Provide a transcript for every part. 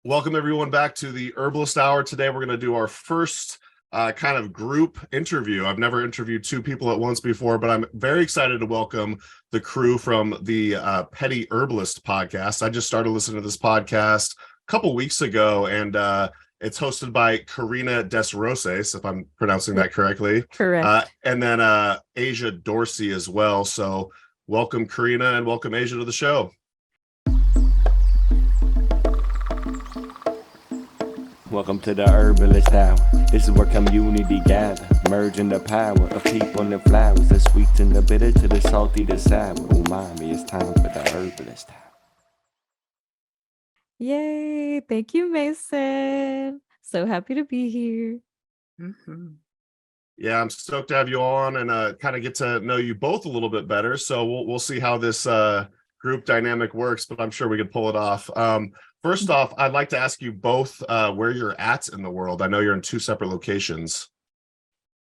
Welcome everyone back to the Herbalist Hour. Today we're going to do our first kind of group interview. I've never interviewed two people at once before, but I'm very excited to welcome the crew from the Petty Herbalist podcast. I just started listening to this podcast a couple weeks ago, and it's hosted by Karina DesRoses, if I'm pronouncing that correctly. Correct. And then Asia Dorsey as well. So welcome Karina and welcome Asia to the show. Welcome to the Herbalist Hour. This is where community gather, merging the power of people and the flowers, the sweet and the bitter to the salty, the sour. Umami, it's time for the Herbalist Hour. Yay. Thank you, Mason. So happy to be here. Mm-hmm. Yeah, I'm stoked to have you on and kind of get to know you both a little bit better. So we'll see how this group dynamic works, but I'm sure we can pull it off. First off, I'd like to ask you both where you're at in the world. I know you're in two separate locations.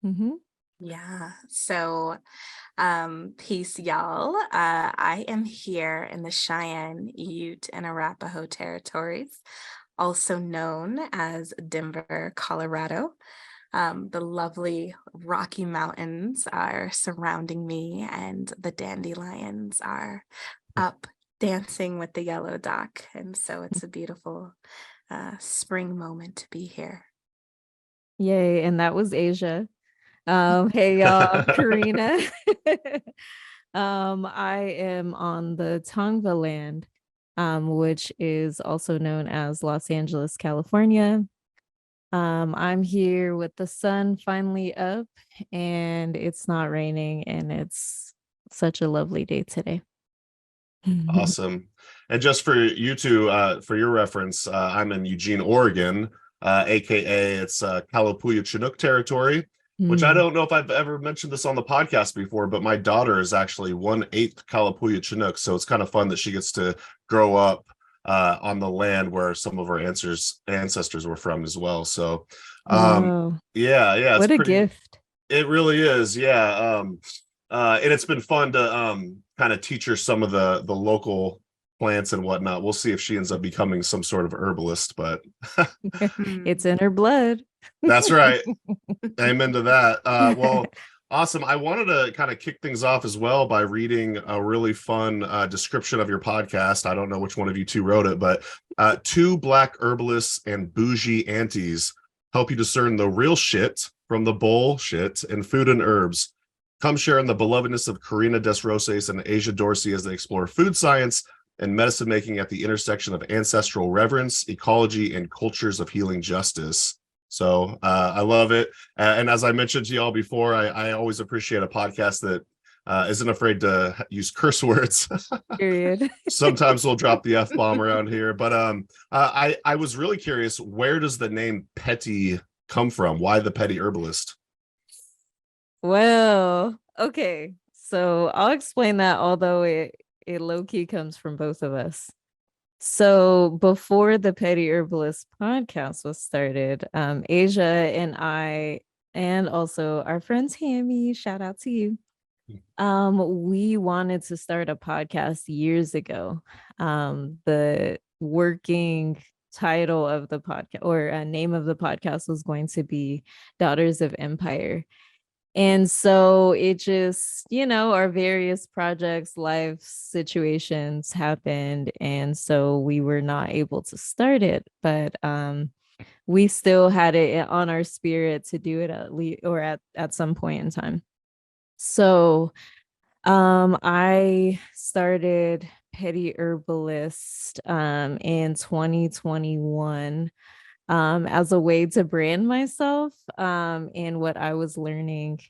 Mm-hmm. Yeah. So, peace, y'all. I am here in the Cheyenne, Ute, and Arapaho territories, also known as Denver, Colorado. The lovely Rocky Mountains are surrounding me, and the dandelions are up dancing with the yellow dock. And so it's a beautiful spring moment to be here. Yay. And that was Asia. Hey y'all, Karina. I am on the Tongva land, which is also known as Los Angeles, California. I'm here with the sun finally up and it's not raining, and it's such a lovely day today. Awesome. And just for you two, for your reference, I'm in Eugene, Oregon, aka it's Kalapuya Chinook territory, which I don't know if I've ever mentioned this on the podcast before, but my daughter is actually 1/8 Kalapuya Chinook, so it's kind of fun that she gets to grow up on the land where some of our ancestors were from as well. So yeah, what a gift. It really is. Yeah. And it's been fun to kind of teach her some of the local plants and whatnot. We'll see if she ends up becoming some sort of herbalist, but it's in her blood. That's right. Amen to that. Well, awesome. I wanted to kind of kick things off as well by reading a really fun description of your podcast. I don't know which one of you two wrote it, but two Black herbalists and bougie aunties help you discern the real shit from the bullshit in food and herbs. Come share in the belovedness of Karina DesRoses and Asia Dorsey as they explore food science and medicine making at the intersection of ancestral reverence, ecology, and cultures of healing justice. So I love it. And as I mentioned to y'all before, I always appreciate a podcast that isn't afraid to use curse words. Period. Sometimes we'll drop the F-bomb around here. But I was really curious, where does the name Petty come from? Why the Petty Herbalist? Well, okay. So I'll explain that, although it low-key comes from both of us. So before the Petty Herbalist podcast was started, Asia and I, and also our friend Tammy, shout out to you. We wanted to start a podcast years ago. The working title of the podcast, or name of the podcast, was going to be Daughters of Empire. And so it just, our various projects, life situations happened. And so we were not able to start it, but we still had it on our spirit to do it at least, or at some point in time. So I started Petty Herbalist in 2021. As a way to brand myself and what I was learning.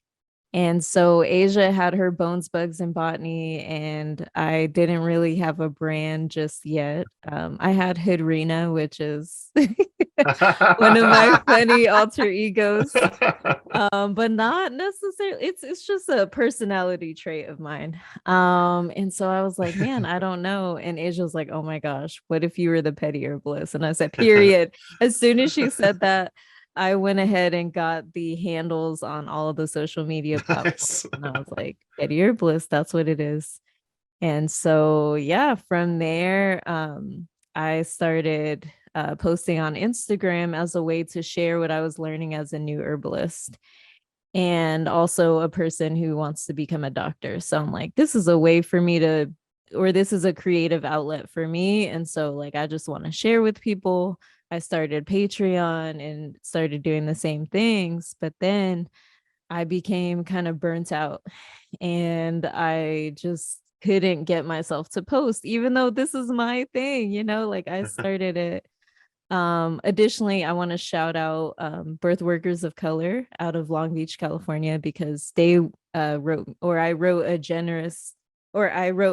And so Asia had her bones, bugs, and botany, and I didn't really have a brand just yet. I had Hoodrina, which is one of my funny alter egos, but not necessarily. It's just a personality trait of mine. And so I was like, man, I don't know. And Asia was like, oh my gosh, what if you were the Petty Herbalist? And I said, period. As soon as she said that, I went ahead and got the handles on all of the social media platforms. Nice. And I was like, Petty Herbalist, that's what it is. And so, yeah, from there, I started posting on Instagram as a way to share what I was learning as a new herbalist, and also a person who wants to become a doctor. So I'm like, this is a way for me to, or this is a creative outlet for me. And so like, I just want to share with people. I started Patreon and started doing the same things, but then I became kind of burnt out and I just couldn't get myself to post, even though this is my thing, like I started it. Additionally, I want to shout out Birth Workers of Color out of Long Beach, California, because they I wrote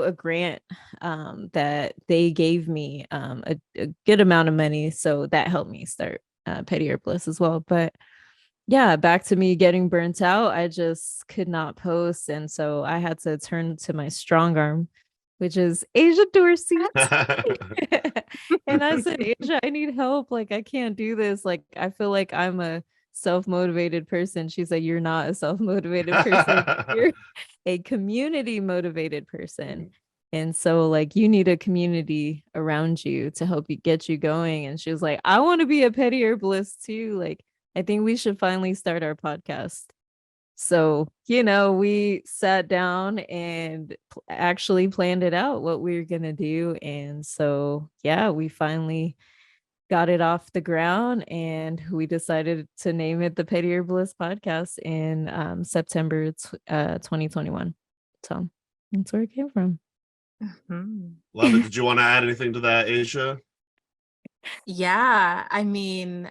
a grant that they gave me a good amount of money. So that helped me start Petty Herbalist as well. But yeah, back to me getting burnt out. I just could not post. And so I had to turn to my strong arm, which is Asia Dorsey. And I said, Asia, I need help. Like, I can't do this. Like, I feel like I'm a self-motivated person. She said, you're not a self-motivated person. You're a community motivated person. And so like you need a community around you to help you get you going. And she was like, I want to be a petty herbalist too. Like, I think we should finally start our podcast. So, we sat down and actually planned it out what we were going to do. And so, yeah, we finally got it off the ground and we decided to name it the Petty Herbalist Podcast in September 2021. So that's where it came from. Love it. Did you want to add anything to that, Asia? Yeah, I mean,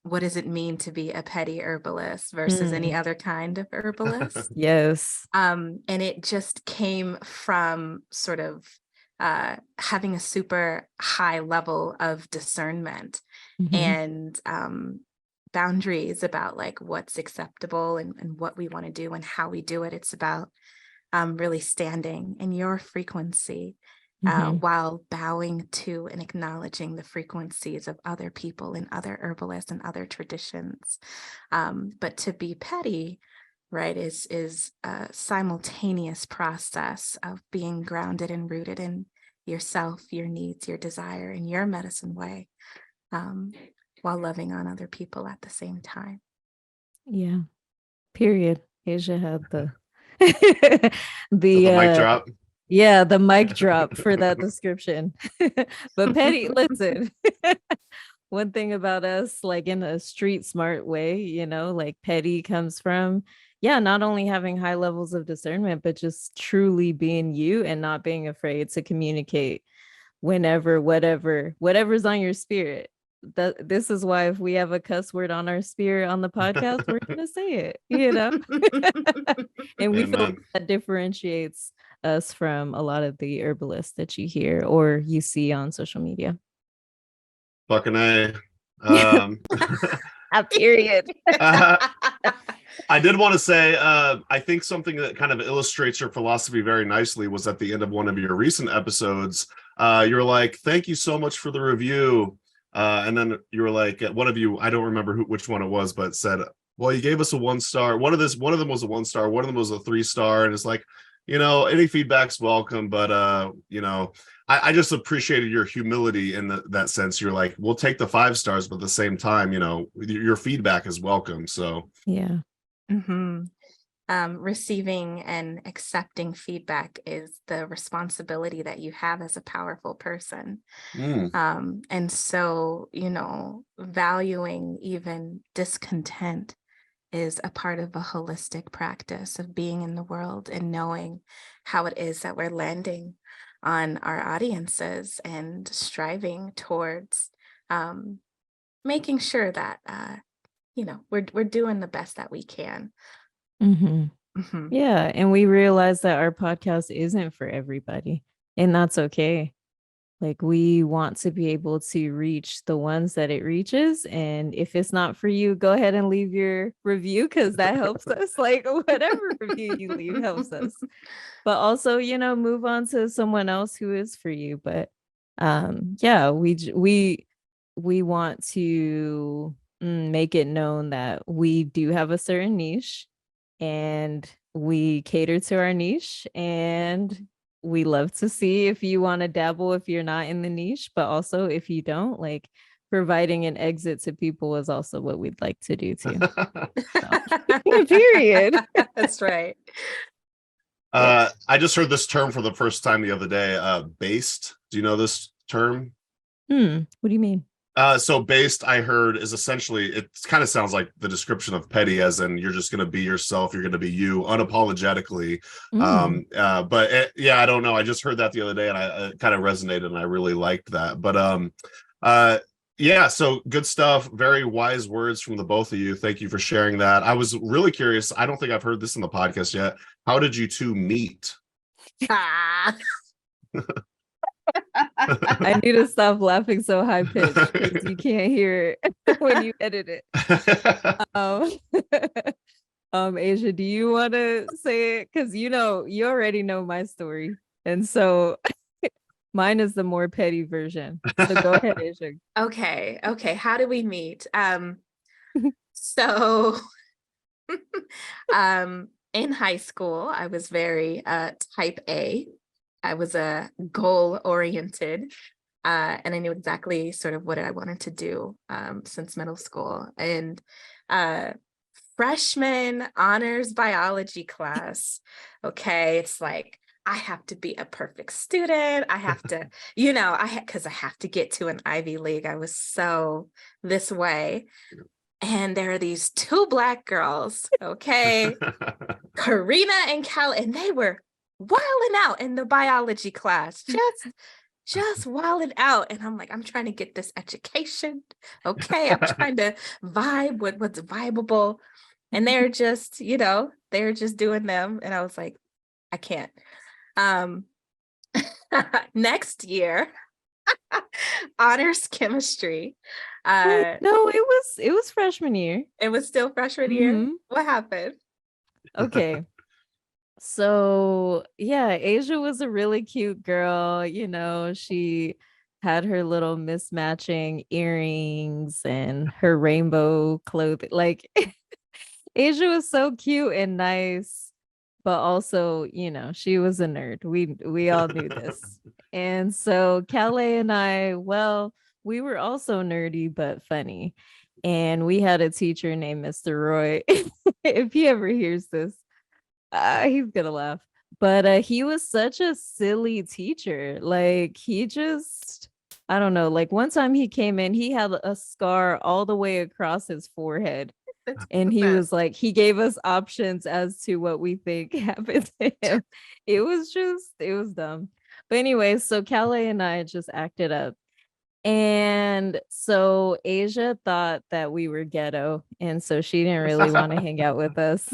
what does it mean to be a petty herbalist versus any other kind of herbalist? Yes. And it just came from sort of having a super high level of discernment and boundaries about like what's acceptable and what we want to do and how we do it. It's about really standing in your frequency while bowing to and acknowledging the frequencies of other people and other herbalists and other traditions. But to be petty, right, is a simultaneous process of being grounded and rooted in yourself, your needs, your desire, and your medicine way, while loving on other people at the same time. Yeah. Period. Asia had the the mic drop. Yeah, the mic drop for that description. But petty, listen. One thing about us, like in a street smart way, like petty comes from, not only having high levels of discernment, but just truly being you and not being afraid to communicate whenever, whatever's on your spirit. This is why if we have a cuss word on our spirit on the podcast, we're gonna say it, and we feel that differentiates us from a lot of the herbalists that you hear or you see on social media. Fucking A. A period. I did want to say, I think something that kind of illustrates your philosophy very nicely was at the end of one of your recent episodes. You're like, thank you so much for the review. And then you were like, one of you, I don't remember which one it was, but said, well, you gave us a 1 star. One of them was a 1 star. One of them was a 3 star. And it's like, any feedback's welcome, but I just appreciated your humility in that sense. You're like, we'll take the 5 stars, but at the same time, your feedback is welcome. So yeah. Receiving and accepting feedback is the responsibility that you have as a powerful person. And so, valuing even discontent is a part of a holistic practice of being in the world and knowing how it is that we're landing on our audiences and striving towards making sure that we're doing the best that we can. Yeah, and we realize that our podcast isn't for everybody, and that's okay. Like, we want to be able to reach the ones that it reaches. And if it's not for you, go ahead and leave your review, because that helps us. Like, whatever review you leave helps us. But also, move on to someone else who is for you. But we want to make it known that we do have a certain niche and we cater to our niche, and we love to see if you want to dabble if you're not in the niche, but also if you don't, like providing an exit to people is also what we'd like to do too. So, period. That's right. I just heard this term for the first time the other day. Based. Do you know this term? What do you mean? So based, I heard, is essentially, it kind of sounds like the description of petty, as in you're just going to be yourself, you're going to be you unapologetically. Yeah, I don't know, I just heard that the other day and I kind of resonated and I really liked that. But yeah, so good stuff, very wise words from the both of you. Thank you for sharing that. I was really curious, I don't think I've heard this in the podcast yet. How did you two meet? I need to stop laughing so high pitched because you can't hear it when you edit it. Asia, do you want to say it? Because you already know my story, and so mine is the more petty version. So go ahead, Asia. Okay. How do we meet? So in high school, I was very type A. I was goal oriented, and I knew exactly sort of what I wanted to do since middle school. And freshman honors biology class, okay, it's like I have to be a perfect student. I have to, because I have to get to an Ivy League. I was so this way. And there are these two Black girls, okay, Karina and Cal, and they were wilding out in the biology class, just wilding out. And I'm like, I'm trying to get this education. Okay. I'm trying to vibe with what's vibeable. And they're just, they're just doing them. And I was like, I can't. Next year, honors chemistry. No, it was freshman year. It was still freshman year. What happened? Okay. So yeah, Asia was a really cute girl. She had her little mismatching earrings and her rainbow clothing. Like Asia was so cute and nice, but also, she was a nerd. We all knew this. And so Calais and I, well, we were also nerdy but funny. And we had a teacher named Mr. Roy. If he ever hears this, he's gonna laugh. But he was such a silly teacher. Like he just, I don't know. Like one time he came in, he had a scar all the way across his forehead. And he was like, he gave us options as to what we think happened to him. It was dumb. But anyway, so Calais and I just acted up. And so Asia thought that we were ghetto. And so she didn't really want to hang out with us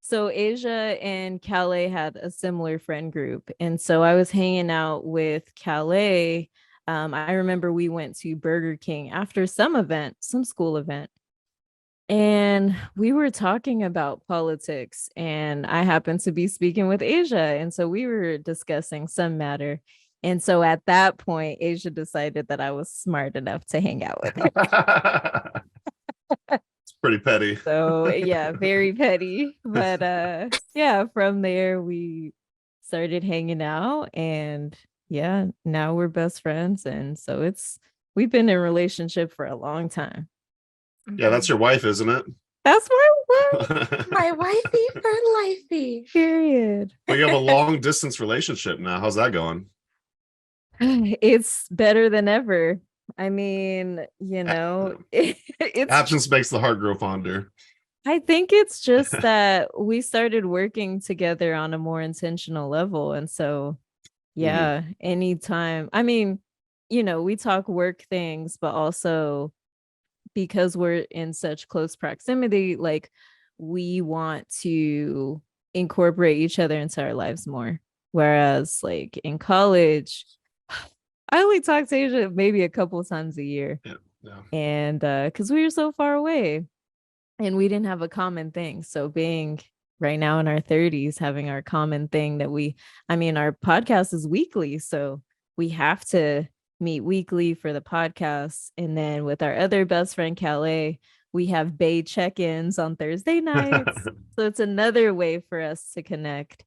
so Asia and Calais had a similar friend group. And so I was hanging out with Calais. I remember we went to Burger King after some school event. And we were talking about politics. And I happened to be speaking with Asia. And so we were discussing some matter. And so at that point, Asia decided that I was smart enough to hang out with her. It's pretty petty. So yeah, very petty. But yeah, from there we started hanging out, and yeah, now we're best friends. And so we've been in a relationship for a long time. Yeah, that's your wife, isn't it? That's my wife. My wifey for lifey. Period. But you have a long distance relationship now. How's that going? It's better than ever. I mean, it's absence makes the heart grow fonder. I think it's just that we started working together on a more intentional level. And so, yeah, anytime. I mean, we talk work things, but also because we're in such close proximity, like we want to incorporate each other into our lives more. Whereas like in college, I only talk to Asia maybe a couple times a year. Yeah. And because we were so far away and we didn't have a common thing. So being right now in our 30s, having our common thing that our podcast is weekly. So we have to meet weekly for the podcast. And then with our other best friend, Calais, we have Bay check-ins on Thursday nights. So it's another way for us to connect.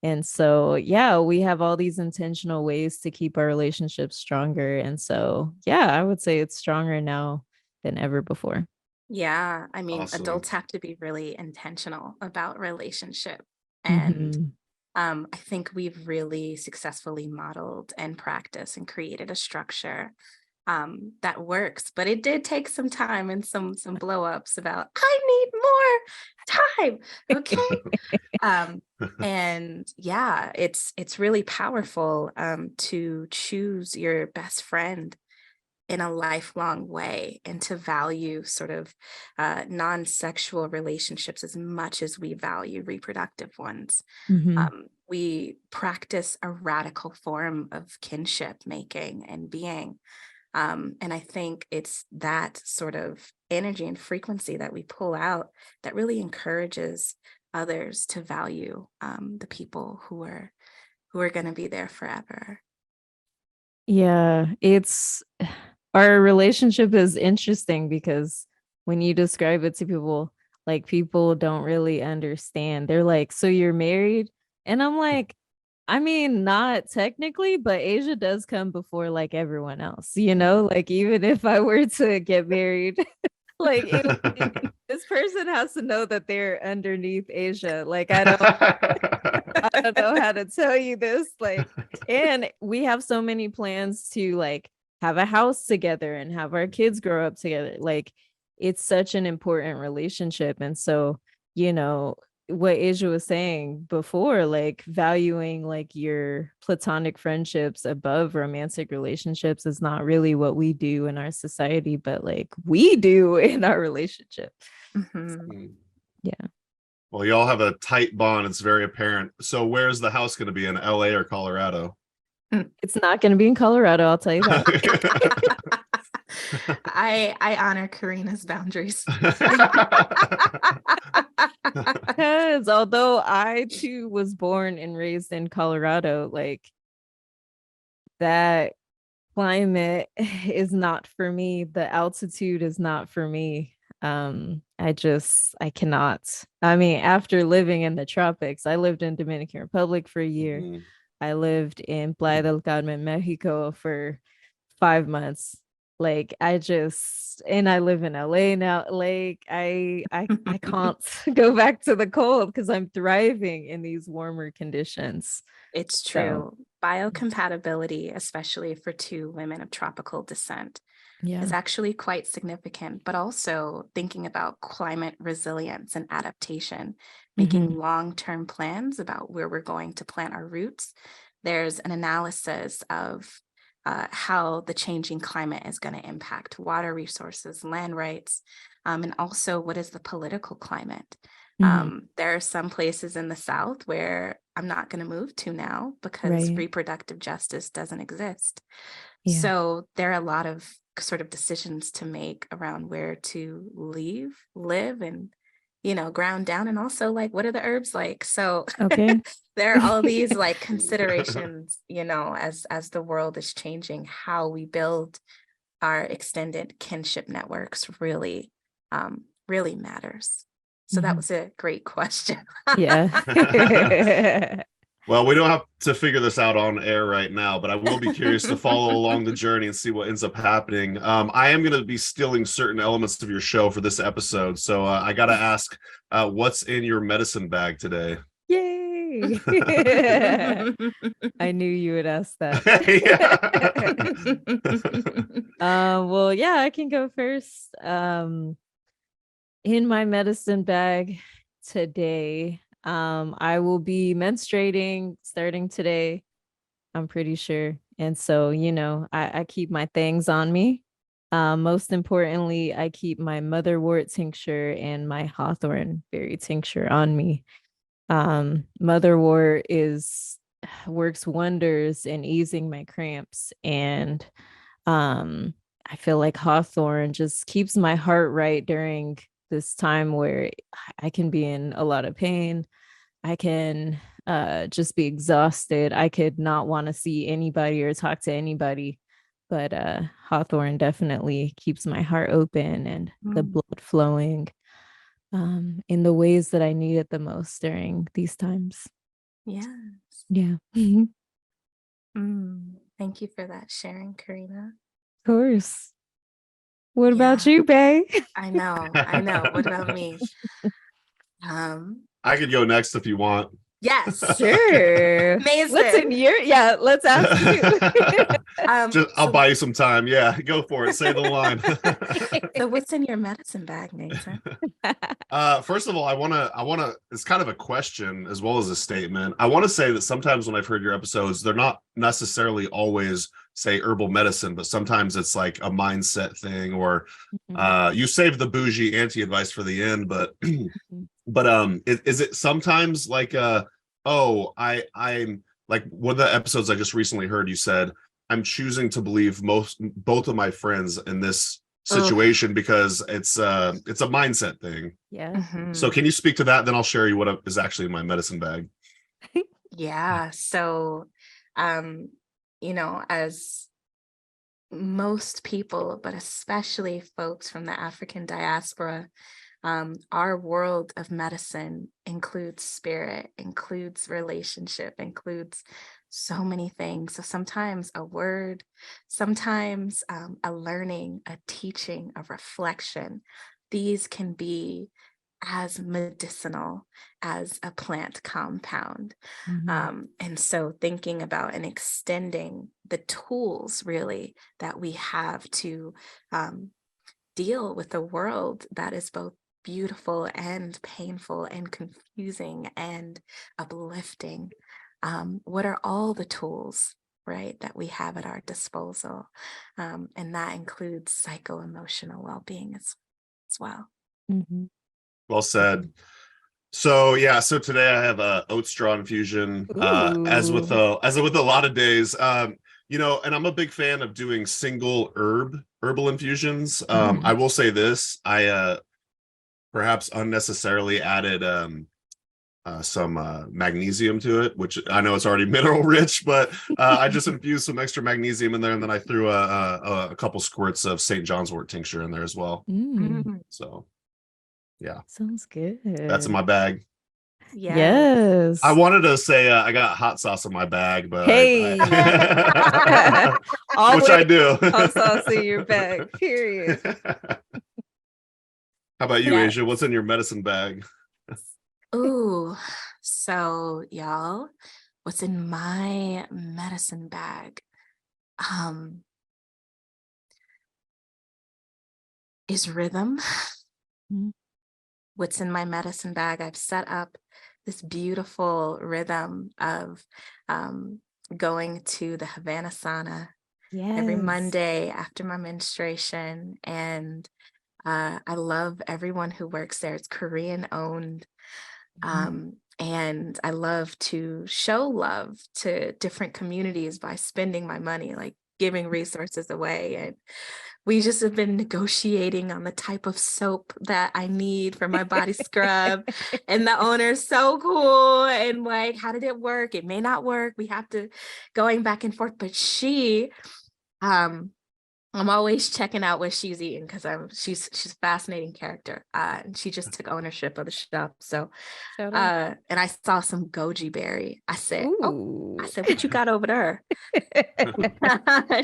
And so, yeah, we have all these intentional ways to keep our relationships stronger. And so, yeah, I would say it's stronger now than ever before. Yeah, I mean, Awesome. adults have to be really intentional about relationship. And Mhm. I think we've really successfully modeled and practiced and created a structure that works. But it did take some time and some blow ups about I need more time. Okay. And yeah, it's really powerful to choose your best friend in a lifelong way and to value sort of non-sexual relationships as much as we value reproductive ones. Mhm. We practice a radical form of kinship making and being. And I think it's that sort of energy and frequency that we pull out that really encourages others to value the people who are going to be there forever. Yeah, it's our relationship is interesting because when you describe it to people, like people don't really understand. They're like, "So you're married?" And I'm like, I mean, not technically, but Asia does come before like everyone else, like even if I were to get married, like this person has to know that they're underneath Asia. Like I don't know how to tell you this. Like, and we have so many plans to like have a house together and have our kids grow up together. Like, it's such an important relationship. And so, you know, what Asia was saying before, like valuing like your platonic friendships above romantic relationships is not really what we do in our society, but like we do in our relationship. Mhm. Yeah. Well, y'all have a tight bond. It's very apparent. So where's the house going to be, in LA or Colorado? It's not going to be in Colorado, I'll tell you that. I honor Karina's boundaries. Because although I too was born and raised in Colorado, like that climate is not for me. The altitude is not for me. I cannot. I mean, after living in the tropics, I lived in Dominican Republic for a year. Mhm. I lived in Playa del Carmen, Mexico for 5 months. Like and I live in LA now. Like I can't go back to the cold because I'm thriving in these warmer conditions. It's So true. Biocompatibility, especially for two women of tropical descent, yeah. is actually quite significant, but also thinking about climate resilience and adaptation, making Mhm. long-term plans about where we're going to plant our roots. There's an analysis of how the changing climate is going to impact water resources, land rights, and also what is the political climate. Mhm. There are some places in the South where I'm not going to move to now because Right. reproductive justice doesn't exist. Yeah. So there are a lot of sort of decisions to make around where to live, and ground down, and also like what are the herbs like. So Okay. there are all these like considerations, as the world is changing, how we build our extended kinship networks really matters. So that Mhm. was a great question. Yeah. Well, we don't have to figure this out on air right now, but I will be curious to follow along the journey and see what ends up happening. I am going to be stealing certain elements of your show for this episode. So I got to ask, what's in your medicine bag today? Yay. I knew you would ask that. Well, yeah, I can go first. In my medicine bag today, I will be menstruating starting today, I'm pretty sure. And so, I keep my things on me. Most importantly, I keep my motherwort tincture and my hawthorn berry tincture on me. Motherwort works wonders in easing my cramps, and I feel like hawthorn just keeps my heart right during this time where I can be in a lot of pain. I can just be exhausted. I could not want to see anybody or talk to anybody. But hawthorn definitely keeps my heart open and the Mm. blood flowing in the ways that I need it the most during these times. Yes. Yeah. Of Thank you for that sharing, Karina. course. What about Yeah, you, Bae? I know. What about me? I could go next if you want. Yes. Sure. What's in Amazing. your let's ask you. I'll So buy you some time. Yeah, go for it. Say the line. so what's in your medicine bag, Nathan? First of all, I wanna it's kind of a question as well as a statement. I want to say that sometimes when I've heard your episodes, they're not necessarily always say herbal medicine, but sometimes it's like a mindset thing, or you save the bougie anti advice for the end, but is it sometimes like I'm like one of the episodes I just recently heard, you said I'm choosing to believe both of my friends in this situation because it's a mindset thing. Yeah. So can you speak to that? Then I'll share you what is actually in my medicine bag. Yeah. So, as most people, but especially folks from the African diaspora, our world of medicine includes spirit, includes relationship, includes so many things. So sometimes a word, sometimes a learning, a teaching, a reflection. These can be as medicinal as a plant compound. And so thinking about and extending the tools really that we have to deal with a world that is both beautiful and painful and confusing and uplifting. What are all the tools, right, that we have at our disposal? And that includes psycho-emotional well-being as well. Well said. So yeah, so today I have a oat straw infusion. As with a lot of days, and I'm a big fan of doing single herbal infusions. I will say this: I perhaps unnecessarily added some magnesium to it, which I know it's already mineral rich, but I just infused some extra magnesium in there, and then I threw a couple squirts of St. John's wort tincture in there as well. So yeah, Sounds good. that's in my bag. Yes. I wanted to say I got hot sauce in my bag, but hey, which I do. hot sauce in your bag. Period. How about you, Asia? What's in your medicine bag? Ooh, so y'all, what's in my medicine bag? Is rhythm. What's in my medicine bag? I've set up this beautiful rhythm of going to the Havana sauna every Monday after my menstruation. And I love everyone who works there. It's Korean owned. And I love to show love to different communities by spending my money, like giving resources away. And we just have been negotiating on the type of soap that I need for my body scrub. And the owner's so cool. And like, how did it work? It may not work. We have to going back and forth. But I'm always checking out what she's eating because she's a fascinating character. And she just took ownership of the shop. So and I saw some goji berry. I said, what you got over there?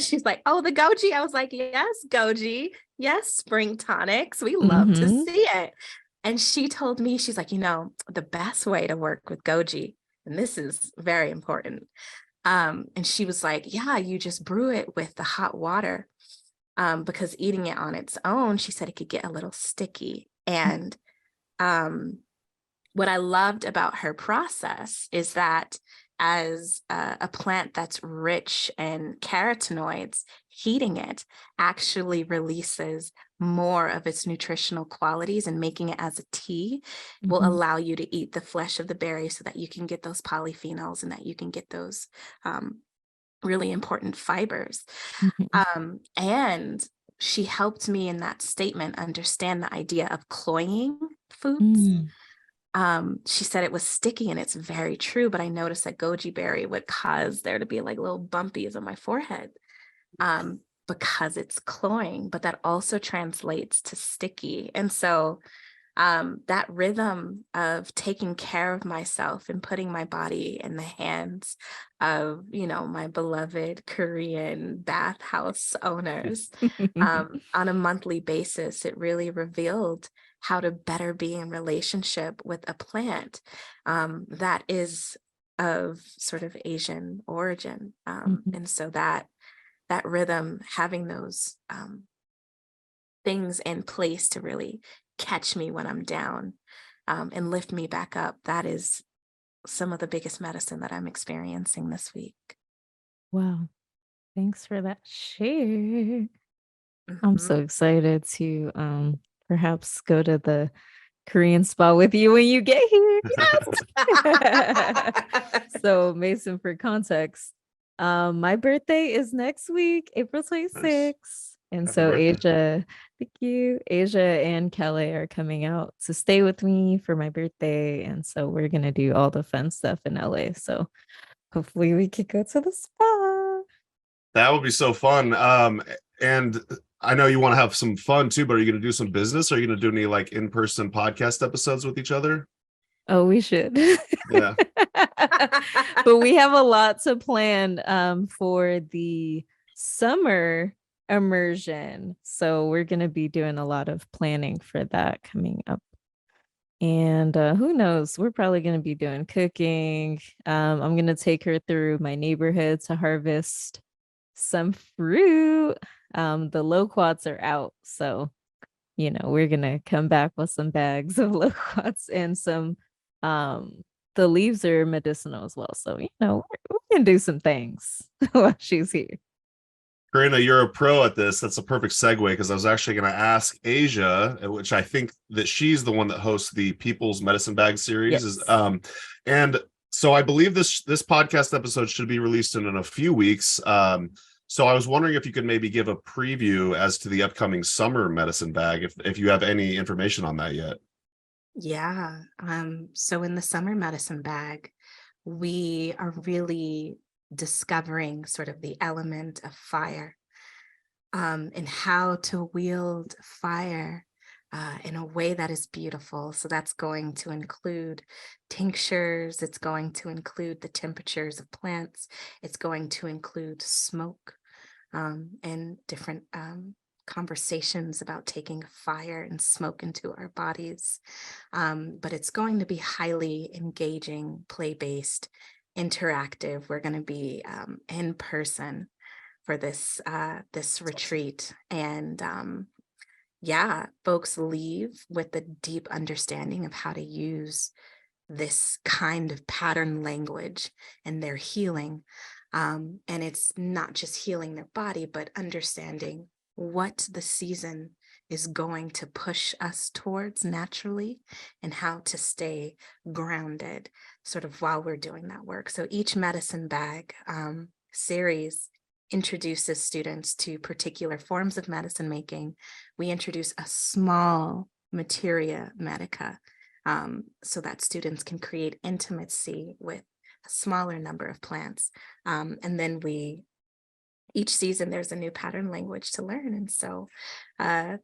She's like, oh, the goji. I was like, yes, goji. Yes, spring tonics. We love to see it. And she told me, she's like, the best way to work with goji, and this is very important. And she was like, yeah, you just brew it with the hot water. Because eating it on its own, she said it could get a little sticky. And what I loved about her process is that as a plant that's rich in carotenoids, heating it actually releases more of its nutritional qualities, and making it as a tea will allow you to eat the flesh of the berry so that you can get those polyphenols and that you can get those really important fibers. And she helped me in that statement understand the idea of cloying foods. She said it was sticky, and it's very true, but I noticed that goji berry would cause there to be like little bumpies on my forehead because it's cloying, but that also translates to sticky. And so that rhythm of taking care of myself and putting my body in the hands of, my beloved Korean bathhouse owners on a monthly basis, it really revealed how to better be in relationship with a plant that is of sort of Asian origin. And so that rhythm, having those things in place to really catch me when I'm down and lift me back up, that is some of the biggest medicine that I'm experiencing this week. Wow. Thanks for that share. I'm so excited to perhaps go to the Korean spa with you when you get here. Yes. So, Mason, for context, my birthday is next week, April 26th. Nice. And Happy so birthday. Asia, thank you. Asia and Kelly are coming out to stay with me for my birthday. And so we're going to do all the fun stuff in LA. So hopefully we could go to the spa. That would be so fun. And I know you want to have some fun too, but are you going to do some business? Are you going to do any like in-person podcast episodes with each other? Oh, we should. Yeah. But we have a lot to plan for the summer immersion. So we're going to be doing a lot of planning for that coming up. And who knows, we're probably going to be doing cooking. I'm going to take her through my neighborhood to harvest some fruit. The loquats are out. So, we're going to come back with some bags of loquats and some, the leaves are medicinal as well. So, we can do some things while she's here. Karina, you're a pro at this. That's a perfect segue because I was actually going to ask Asia, which I think that she's the one that hosts the People's Medicine Bag series. Yes. And so I believe this podcast episode should be released in a few weeks. So I was wondering if you could maybe give a preview as to the upcoming summer medicine bag, if you have any information on that yet. Yeah. So in the summer medicine bag, we are really discovering sort of the element of fire and how to wield fire in a way that is beautiful. So that's going to include tinctures. It's going to include the temperatures of plants. It's going to include smoke and different conversations about taking fire and smoke into our bodies. But it's going to be highly engaging, play-based, interactive. We're going to be in person for this retreat. And folks leave with a deep understanding of how to use this kind of pattern language in their healing. And it's not just healing their body, but understanding what the season is going to push us towards naturally and how to stay grounded sort of while we're doing that work. So each medicine bag series introduces students to particular forms of medicine making. We introduce a small materia medica so that students can create intimacy with a smaller number of plants. And then each season there's a new pattern language to learn. And so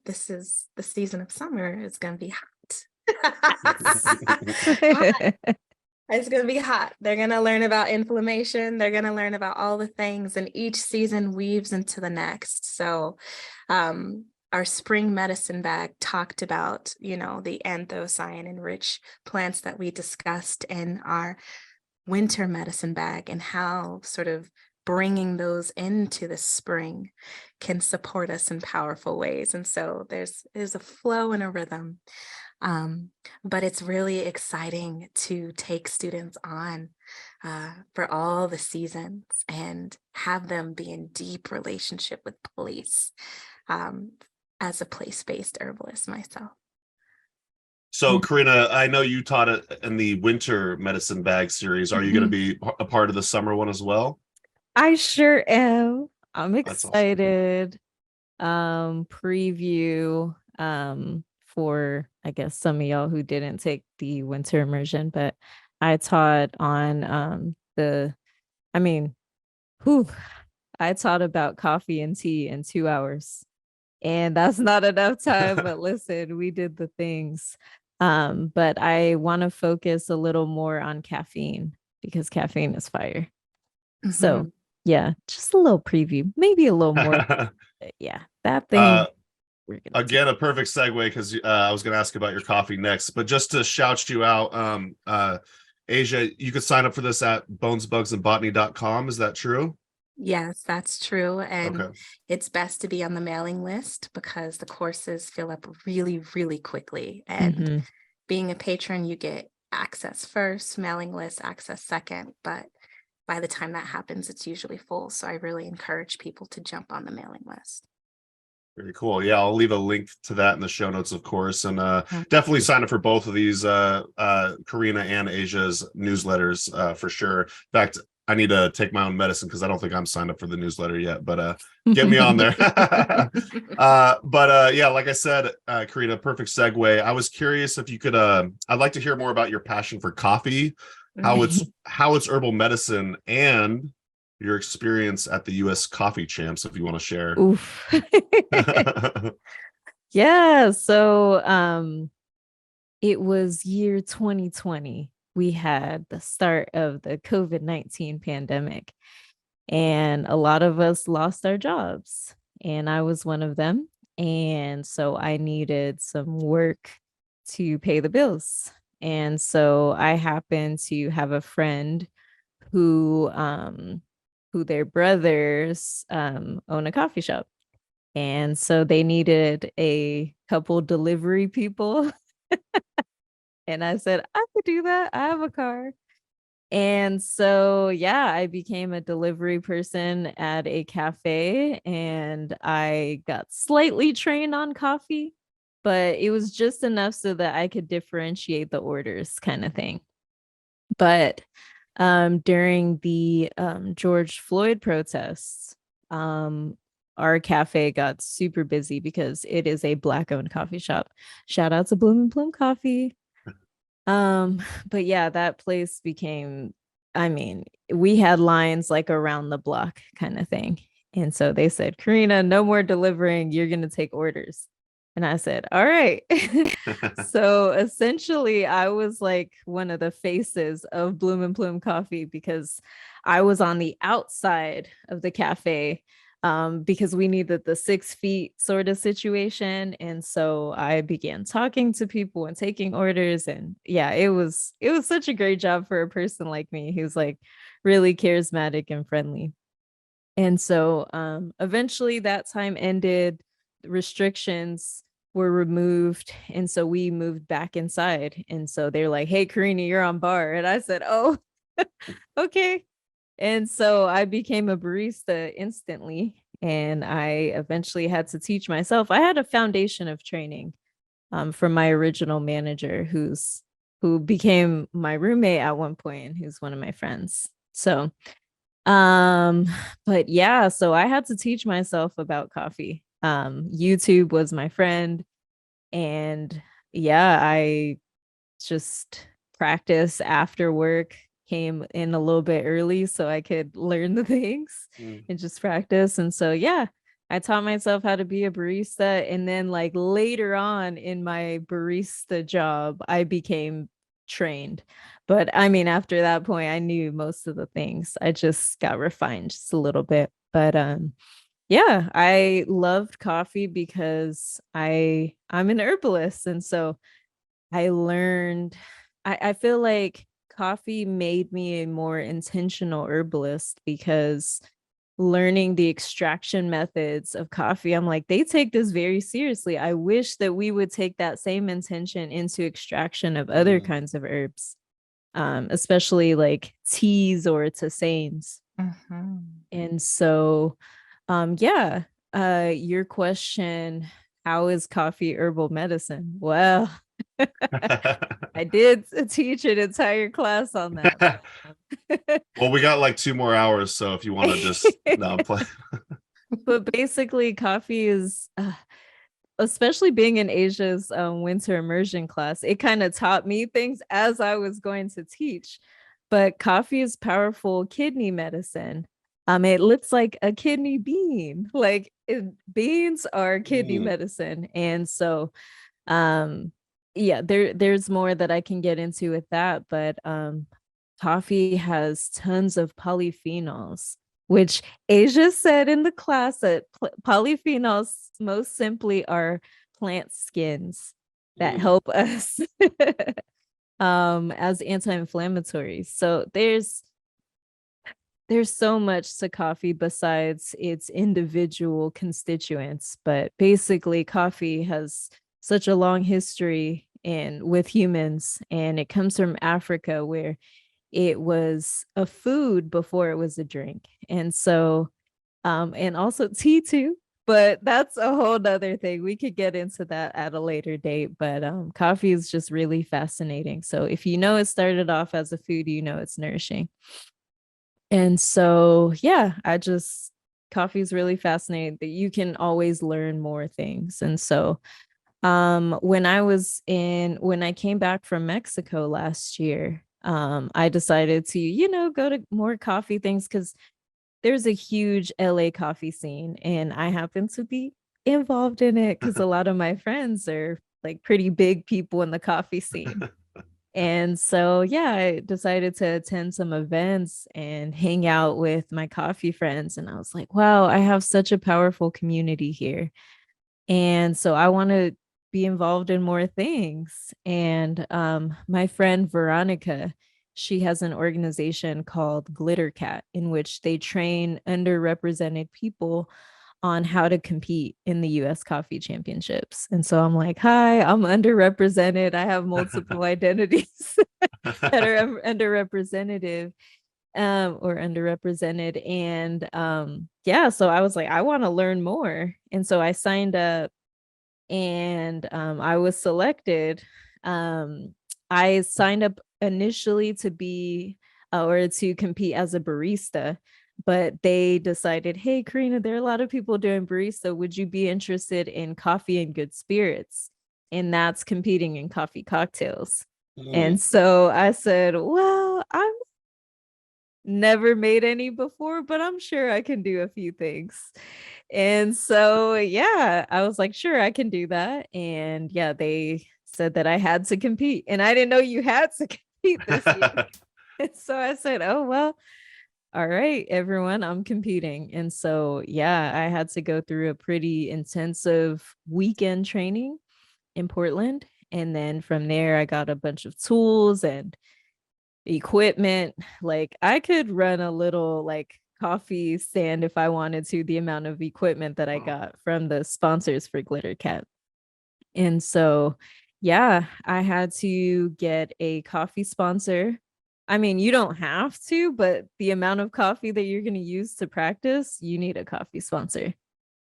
this is the season of summer. It's going to be hot. It's going to be hot. They're going to learn about inflammation. They're going to learn about all the things, and each season weaves into the next. So our spring medicine bag talked about, the anthocyan and rich plants that we discussed in our winter medicine bag, and how sort of bringing those into the spring can support us in powerful ways. And so there's a flow and a rhythm. But it's really exciting to take students on for all the seasons and have them be in deep relationship with place as a place-based herbalist myself. So, Karina, I know you taught it in the winter medicine bag series. Are you going to be a part of the summer one as well? I sure am. I'm That's excited. Preview for, I guess, some of y'all who didn't take the winter immersion, but I taught on I taught about coffee and tea in 2 hours. And that's not enough time, but listen, we did the things. But I want to focus a little more on caffeine because caffeine is fire. So yeah, just a little preview, maybe a little more. Yeah, that thing. We're gonna Again, a perfect segue because I was going to ask about your coffee next, but just to shout you out, Asia, you could sign up for this at bonesbugsandbotany.com. Is that true? Yes, that's true. And Okay. it's best to be on the mailing list because the courses fill up really, really quickly. And being a patron, you get access first, mailing list access second. But by the time that happens, it's usually full. So I really encourage people to jump on the mailing list. Very cool. Yeah, I'll leave a link to that in the show notes, of course, and definitely sign up for both of these Karina and Asia's newsletters for sure. In fact, I need to take my own medicine because I don't think I'm signed up for the newsletter yet, but get me on there. But yeah, like I said, Karina, perfect segue. I was curious if you could I'd like to hear more about your passion for coffee, how it's herbal medicine, and your experience at the US Coffee Champs, if you want to share. Oof. Yeah, so it was year 2020. We had the start of the COVID-19 pandemic, and a lot of us lost our jobs, and I was one of them. And so I needed some work to pay the bills. And so I happened to have a friend who their brothers own a coffee shop. And so they needed a couple delivery people. And I said, I could do that. I have a car. And so, yeah, I became a delivery person at a cafe and I got slightly trained on coffee, but it was just enough so that I could differentiate the orders kind of thing. But during the George Floyd protests, our cafe got super busy because it is a Black-owned coffee shop. Shout out to Bloom and Bloom Coffee. But yeah, that place became, I mean, we had lines like around the block kind of thing. And so they said, Karina, no more delivering. You're going to take orders. And I said, all right. So essentially, I was like one of the faces of Bloom and Bloom Coffee because I was on the outside of the cafe because we needed the 6 feet sort of situation. And so I began talking to people and taking orders. And yeah, it was such a great job for a person like me who's like really charismatic and friendly. And so eventually that time ended, restrictions were removed. And so we moved back inside. And so they're like, hey, Karina, you're on bar. And I said, oh, okay. And so I became a barista instantly. And I eventually had to teach myself. I had a foundation of training from my original manager who became my roommate at one point and who's one of my friends. So but yeah, so I had to teach myself about coffee. YouTube was my friend, and yeah, I just practice after work, came in a little bit early so I could learn the things and just practice. And so yeah, I taught myself how to be a barista, and then like later on in my barista job, I became trained. But I mean, after that point, I knew most of the things. I just got refined just a little bit. But yeah, I loved coffee because I'm an herbalist. And so I learned, I feel like coffee made me a more intentional herbalist because learning the extraction methods of coffee, I'm like, they take this very seriously. I wish that we would take that same intention into extraction of other kinds of herbs, especially like teas or tisanes. And so, yeah, your question, how is coffee herbal medicine? Well, I did teach an entire class on that. Well, we got like 2 more hours, so if you want to just play. But basically, coffee is, especially being in Asia's winter immersion class, it kind of taught me things as I was going to teach. But coffee is powerful kidney medicine. It looks like a kidney bean. Like beans are kidney medicine, and so yeah, there's more that I can get into with that, but coffee has tons of polyphenols, which Asia said in the class that polyphenols most simply are plant skins that help us as anti-inflammatories. So there's so much to coffee besides its individual constituents, but basically coffee has such a long history with humans, and it comes from Africa, where it was a food before it was a drink. And so and also tea too, but that's a whole nother thing. We could get into that at a later date, but coffee is just really fascinating. So if you know it started off as a food, you know it's nourishing. And so, yeah, coffee is really fascinating that you can always learn more things. And so, when I came back from Mexico last year, I decided to, go to more coffee things because there's a huge LA coffee scene, and I happen to be involved in it because a lot of my friends are like pretty big people in the coffee scene. And so, yeah, I decided to attend some events and hang out with my coffee friends. And I was like, wow, I have such a powerful community here. And so I want to be involved in more things. And my friend Veronica, she has an organization called Glitter Cat, in which they train underrepresented people on how to compete in the US Coffee Championships. And so I'm like, hi, I'm underrepresented. I have multiple identities that are underrepresented or underrepresented. And yeah, so I was like, I want to learn more. And so I signed up, and I was selected. I signed up initially to be or to compete as a barista, but they decided, hey, Karina, there are a lot of people doing barista. Would you be interested in coffee and good spirits? And that's competing in coffee cocktails. And so I said, well, I've never made any before, but I'm sure I can do a few things. And so, yeah, I was like, sure, I can do that. And yeah, they said that I had to compete, and I didn't know you had to compete this year. And so I said, oh, well, all right, everyone, I'm competing. And so, yeah, I had to go through a pretty intensive weekend training in Portland. And then from there, I got a bunch of tools and equipment. Like I could run a little like coffee stand if I wanted to, the amount of equipment that I got from the sponsors for Glitter Cat. And so, yeah, I had to get a coffee sponsor. I mean, you don't have to, but the amount of coffee that you're going to use to practice, you need a coffee sponsor.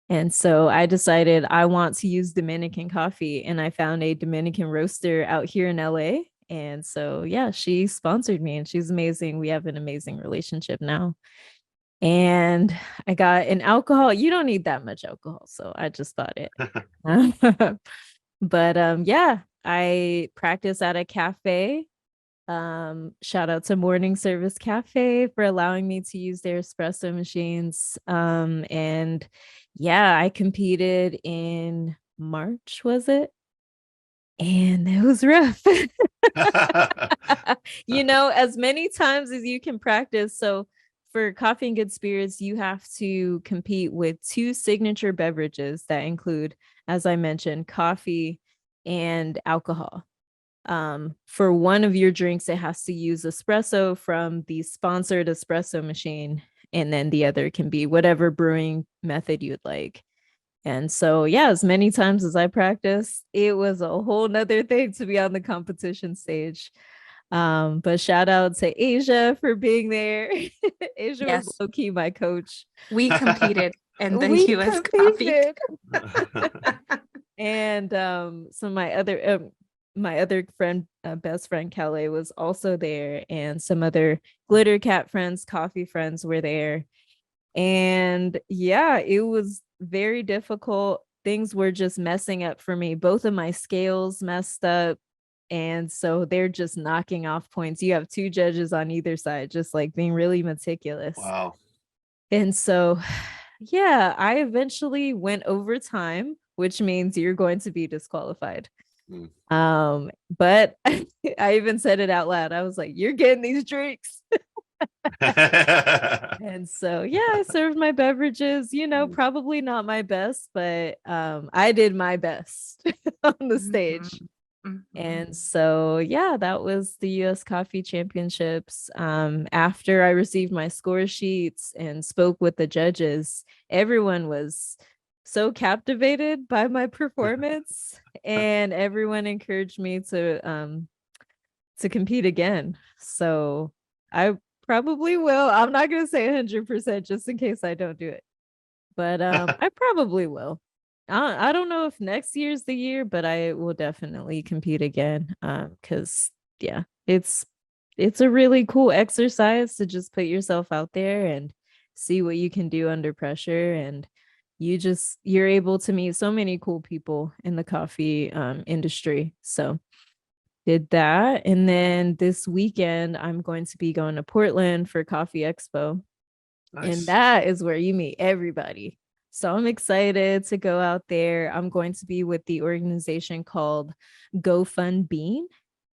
And so I decided I want to use Dominican coffee, and I found a Dominican roaster out here in LA. And so, yeah, she sponsored me, and she's amazing. We have an amazing relationship now. And I got an alcohol. You don't need that much alcohol, so I just bought it. But yeah, I practice at a cafe. Shout out to Morning Service Cafe for allowing me to use their espresso machines. And yeah, I competed in March, was it? And it was rough. As many times as you can practice. So for coffee and good spirits, you have to compete with 2 signature beverages that include, as I mentioned, coffee and alcohol. For one of your drinks, it has to use espresso from the sponsored espresso machine, and then the other can be whatever brewing method you'd like. And so, yeah, as many times as I practiced, it was a whole nother thing to be on the competition stage. But shout out to Asia for being there. Asia was low-key my coach. We competed in the We US competed. coffee. And so my other friend, best friend Calais, was also there, and some other Glitter Cat friends, coffee friends were there. And yeah, it was very difficult. Things were just messing up for me. Both of my scales messed up. And so they're just knocking off points. You have 2 judges on either side, just like being really meticulous. Wow. And so, yeah, I eventually went overtime, which means you're going to be disqualified. But I even said it out loud. I was like, you're getting these drinks. And so yeah, I served my beverages, probably not my best, but I did my best on the stage. And so yeah, that was the US Coffee Championships. After I received my score sheets and spoke with the judges, everyone was so captivated by my performance, and everyone encouraged me to compete again. So I probably will. I'm not going to say 100% just in case I don't do it, but I probably will. I don't know if next year's the year, but I will definitely compete again. Because yeah, it's a really cool exercise to just put yourself out there and see what you can do under pressure. And you're able to meet so many cool people in the coffee industry. So did that. And then this weekend, I'm going to be going to Portland for Coffee Expo. Nice. And that is where you meet everybody. So I'm excited to go out there. I'm going to be with the organization called Go Fund Bean.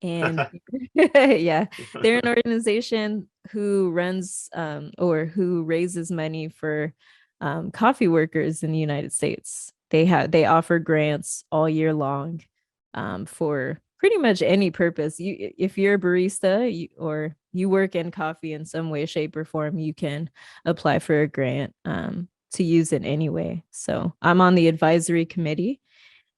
And yeah, they're an organization who runs or who raises money for coffee workers in the United States. They offer grants all year long for pretty much any purpose. If you're a barista or you work in coffee in some way, shape, or form, you can apply for a grant to use it anyway. So I'm on the advisory committee.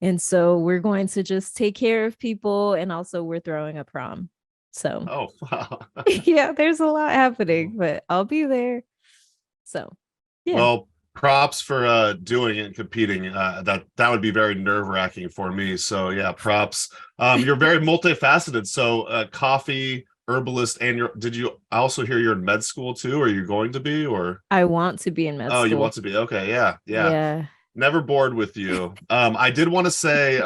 And so we're going to just take care of people. And also we're throwing a prom. So Oh, wow. yeah, there's a lot happening, but I'll be there. So yeah. Well, props for doing it and competing. That would be very nerve-wracking for me. So yeah, props. You're very multifaceted. So coffee, herbalist, and did you also hear you're in med school too? Are you going to be, or? I want to be in med school. Oh, you want to be? Okay, yeah. Yeah. Never bored with you. I did want to say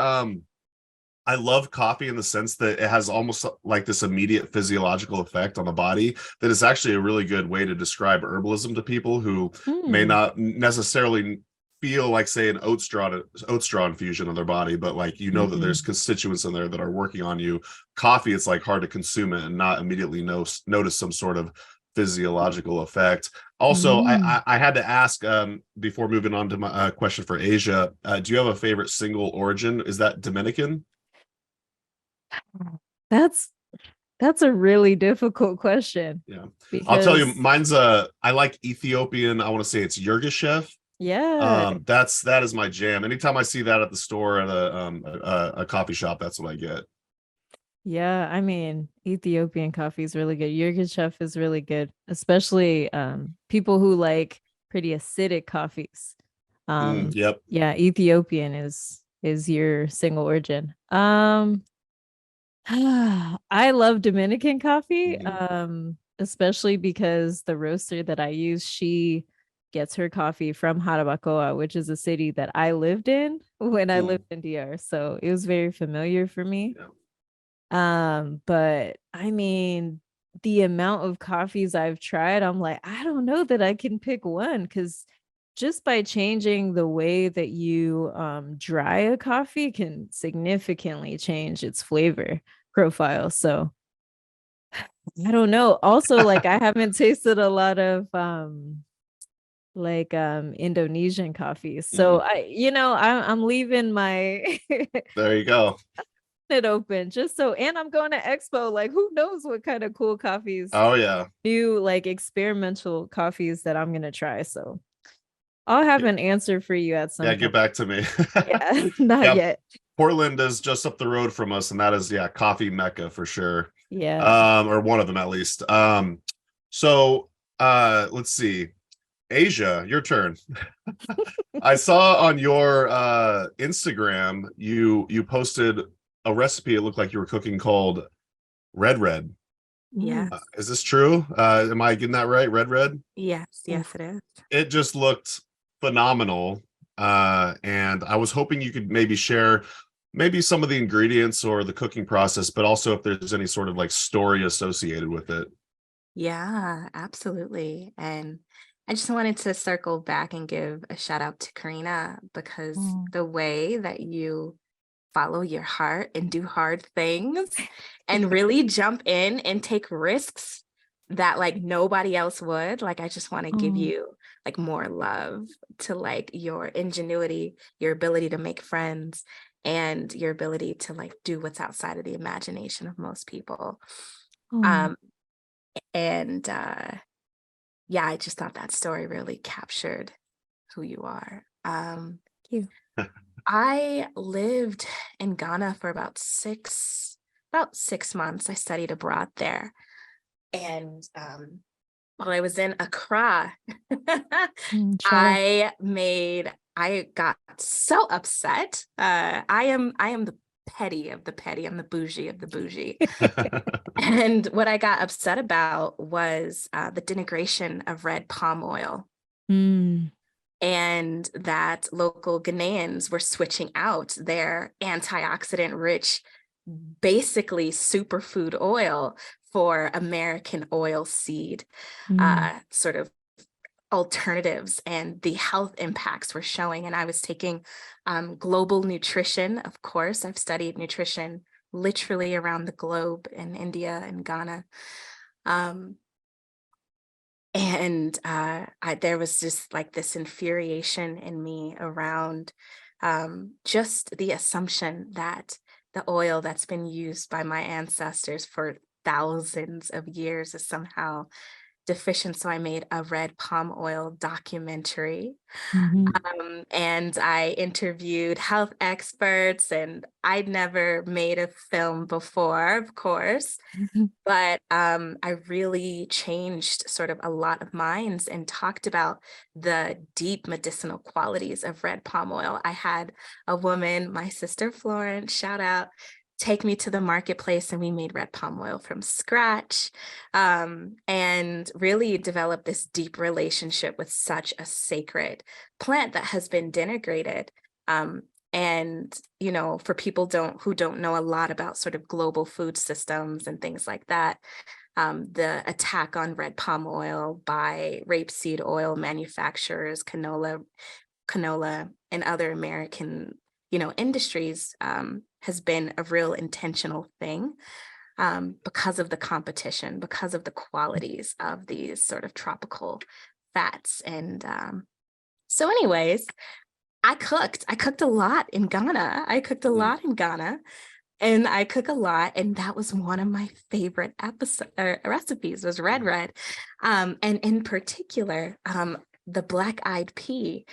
I love coffee in the sense that it has almost like this immediate physiological effect on the body that is actually a really good way to describe herbalism to people who may not necessarily feel like, say, an oat straw infusion on their body, but like that there's constituents in there that are working on you. Coffee, it's like hard to consume it and not immediately notice some sort of physiological effect. Also, I had to ask before moving on to my question for Asia, do you have a favorite single origin? Is that Dominican? That's a really difficult question. Yeah, because I'll tell you, mine's I like Ethiopian. I want to say it's Yirgacheffe. Yeah, that is my jam. Anytime I see that at the store at a coffee shop, that's what I get. Yeah, I mean, Ethiopian coffee is really good. Yirgacheffe is really good, especially people who like pretty acidic coffees. Yep. Yeah, Ethiopian is your single origin. I love Dominican coffee, especially because the roaster that I use, she gets her coffee from Jarabacoa, which is a city that I lived in when I lived in DR. So it was very familiar for me. Yeah. But I mean, the amount of coffees I've tried, I'm like, I don't know that I can pick one, because just by changing the way that you dry a coffee can significantly change its flavor profile. So I don't know. Also, like I haven't tasted a lot of Indonesian coffees. So I'm leaving my there you go. it open just so, and I'm going to Expo, like who knows what kind of cool coffees, new like experimental coffees that I'm gonna try. So I'll have an answer for you at some point. Get back to me. Yeah, not yet. Portland is just up the road from us, and that is coffee mecca for sure. Yeah. Or one of them at least. So let's see. Asia, your turn. I saw on your Instagram you posted a recipe. It looked like you were cooking called red. Yeah. Is this true? Am I getting that right? Red? Yes, it is. It just looked phenomenal. And I was hoping you could maybe share maybe some of the ingredients or the cooking process, but also if there's any sort of like story associated with it. Yeah, absolutely. And I just wanted to circle back and give a shout out to Karina, because the way that you follow your heart and do hard things and really jump in and take risks that like nobody else would. Like, I just want to give you like more love to like your ingenuity, your ability to make friends, and your ability to like do what's outside of the imagination of most people. And yeah, I just thought that story really captured who you are. Thank you. I lived in Ghana for about 6 months. I studied abroad there. And while I was in Accra, I got so upset. I am the petty of the petty. I'm the bougie of the bougie. And what I got upset about was the denigration of red palm oil. And that local Ghanaians were switching out their antioxidant rich, basically superfood oil for American oil seed sort of alternatives, and the health impacts were showing. And I was taking global nutrition. Of course, I've studied nutrition literally around the globe in India and Ghana. And there was just like this infuriation in me around just the assumption that the oil that's been used by my ancestors for thousands of years is somehow deficient. So I made a red palm oil documentary. And I interviewed health experts, and I'd never made a film before, of course, but I really changed sort of a lot of minds and talked about the deep medicinal qualities of red palm oil. I had a woman, my sister Florence, shout out, take me to the marketplace, and we made red palm oil from scratch, and really developed this deep relationship with such a sacred plant that has been denigrated. And, you know, for people who don't know a lot about sort of global food systems and things like that, the attack on red palm oil by rapeseed oil manufacturers, canola, and other American, industries has been a real intentional thing because of the competition, because of the qualities of these sort of tropical fats. And so anyways, I cooked a lot in Ghana. And I cook a lot. And that was one of my favorite recipes was red. And in particular, the black eyed pea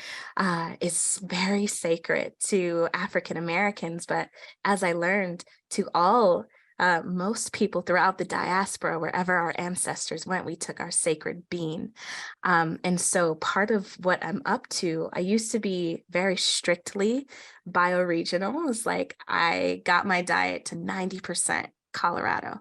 is very sacred to African Americans, but as I learned, to all most people throughout the diaspora, wherever our ancestors went, we took our sacred bean. And so part of what I'm up to, I used to be very strictly bioregional. It's like I got my diet to 90% Colorado,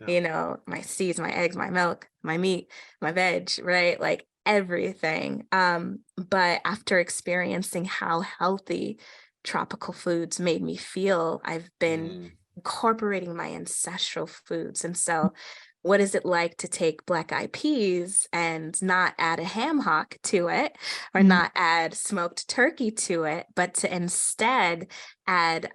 my seeds, my eggs, my milk, my meat, my veg, right? Like everything. But after experiencing how healthy tropical foods made me feel, I've been incorporating my ancestral foods. And so what is it like to take black eyed peas and not add a ham hock to it, or not add smoked turkey to it, but to instead add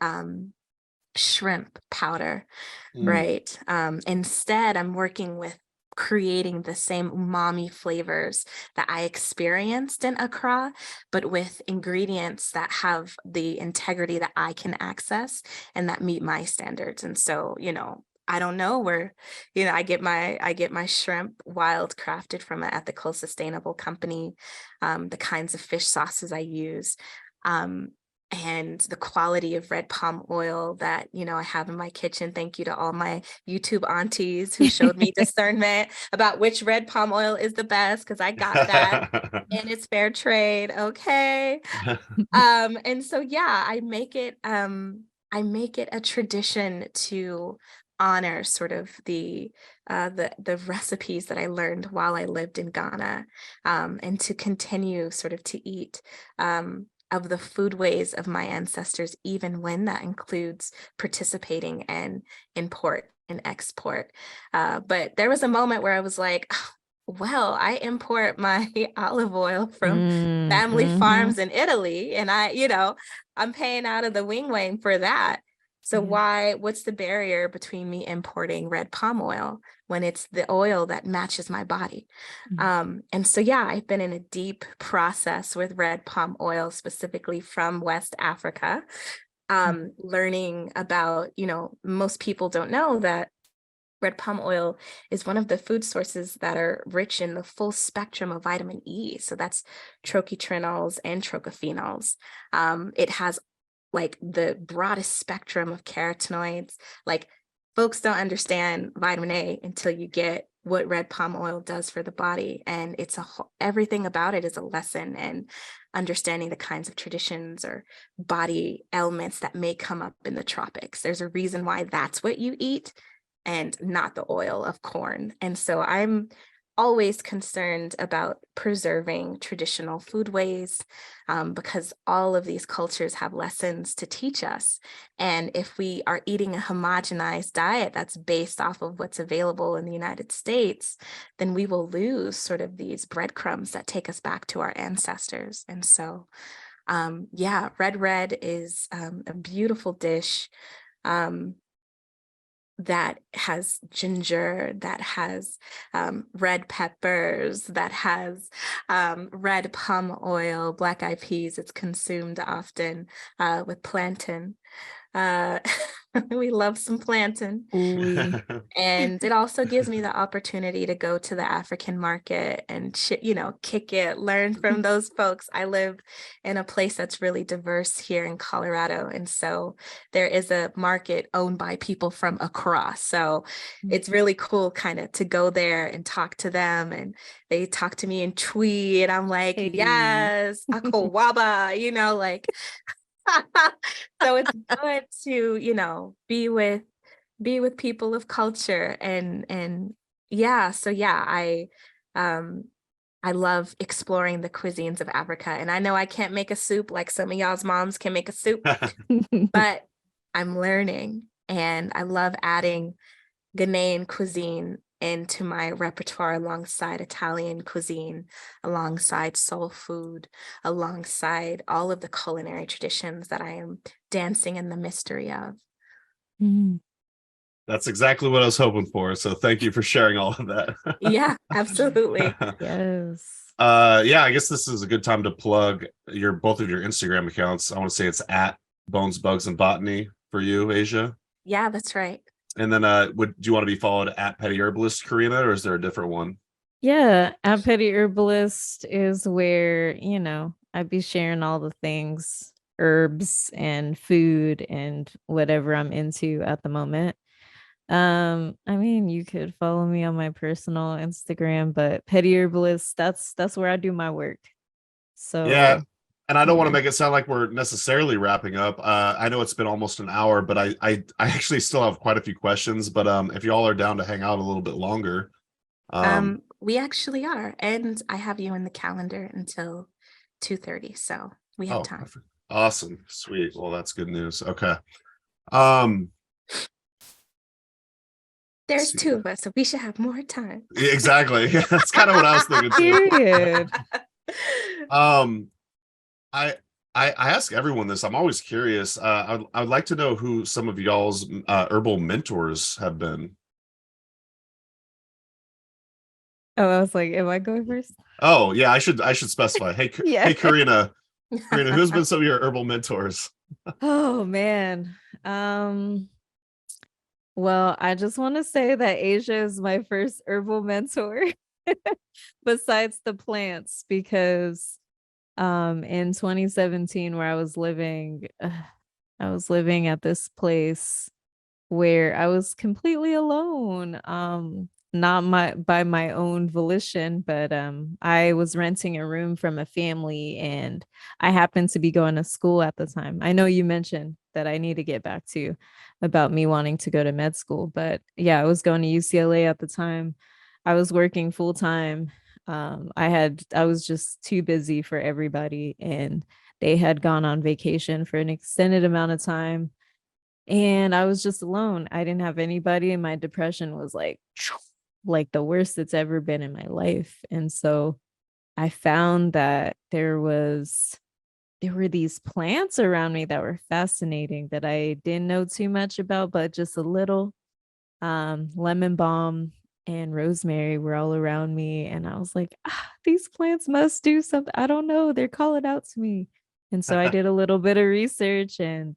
shrimp powder, right? Instead, I'm working with creating the same umami flavors that I experienced in Accra, but with ingredients that have the integrity that I can access and that meet my standards. And so, I don't know where, I get my shrimp wild crafted from an ethical, sustainable company, the kinds of fish sauces I use, and the quality of red palm oil that, I have in my kitchen. Thank you to all my YouTube aunties who showed me discernment about which red palm oil is the best, because I got that and it's fair trade. Okay. And so, yeah, I make it a tradition to honor sort of the recipes that I learned while I lived in Ghana, and to continue sort of to eat of the foodways of my ancestors, even when that includes participating in import and export. But there was a moment where I was like, well, I import my olive oil from family farms in Italy, and I'm paying out of the wing for that. So Yeah. what's the barrier between me importing red palm oil when it's the oil that matches my body? And so, yeah, I've been in a deep process with red palm oil, specifically from West Africa, learning about, most people don't know that red palm oil is one of the food sources that are rich in the full spectrum of vitamin E. So that's trochophenols and trochophenols. It has like the broadest spectrum of carotenoids. Like folks don't understand vitamin A until you get what red palm oil does for the body. And it's everything about it is a lesson, and understanding the kinds of traditions or body elements that may come up in the tropics. There's a reason why that's what you eat and not the oil of corn. And so I'm always concerned about preserving traditional foodways, because all of these cultures have lessons to teach us. And if we are eating a homogenized diet that's based off of what's available in the United States, then we will lose sort of these breadcrumbs that take us back to our ancestors. And so, yeah, red is a beautiful dish. That has ginger, that has red peppers, that has red palm oil, black eyed peas. It's consumed often with plantain. Uh, we love some plantain. We And it also gives me the opportunity to go to the African market and, kick it, learn from those folks. I live in a place that's really diverse here in Colorado. And so there is a market owned by people from across. So it's really cool kind of to go there and talk to them. And they talk to me in Twi, and I'm like, Hey. yes, Akowaba, like. So it's good to, be with people of culture, and yeah, so yeah, I love exploring the cuisines of Africa. And I know I can't make a soup like some of y'all's moms can make a soup, but I'm learning, and I love adding Ghanaian cuisine into my repertoire alongside Italian cuisine, alongside soul food, alongside all of the culinary traditions that I am dancing in the mystery of. That's exactly what I was hoping for. So thank you for sharing all of that. Yeah, absolutely. Yes. Yeah, I guess this is a good time to plug both of your Instagram accounts. I want to say it's at Bones, Bugs, and Botany for you, Asia. Yeah, that's right. And then do you want to be followed at Petty Herbalist, Karina, or is there a different one? Yeah, at Petty Herbalist is where, I'd be sharing all the things, herbs and food and whatever I'm into at the moment. I mean, you could follow me on my personal Instagram, but Petty Herbalist, that's where I do my work. So Yeah. And I don't want to yeah. make it sound like we're necessarily wrapping up. I know it's been almost an hour, but I actually still have quite a few questions. But if y'all are down to hang out a little bit longer, We actually are, and I have you in the calendar until 2:30, so we have time. Perfect. Awesome, sweet. Well, that's good news. Okay. There's two of us, so we should have more time. Exactly. That's kind of what I was thinking too. Period. I ask everyone this. I'm always curious. I'd like to know who some of y'all's herbal mentors have been. Oh, I was like, am I going first? Oh yeah, I should specify. Hey, Yeah. Hey, Karina, who's been some of your herbal mentors? Oh man. Well, I just want to say that Asia is my first herbal mentor besides the plants, because in 2017 where I was living at this place where I was completely alone, not by my own volition, but I was renting a room from a family, and I happened to be going to school at the time. I know you mentioned that I need to get back to about me wanting to go to med school, but yeah, I was going to UCLA at the time. I was working full time. I was just too busy for everybody, and they had gone on vacation for an extended amount of time, and I was just alone. I didn't have anybody, and my depression was like the worst it's ever been in my life. And so I found that there was there were these plants around me that were fascinating that I didn't know too much about, but just a little. Lemon balm and rosemary were all around me. And I was like, these plants must do something. I don't know. They're calling out to me. And so I did a little bit of research, and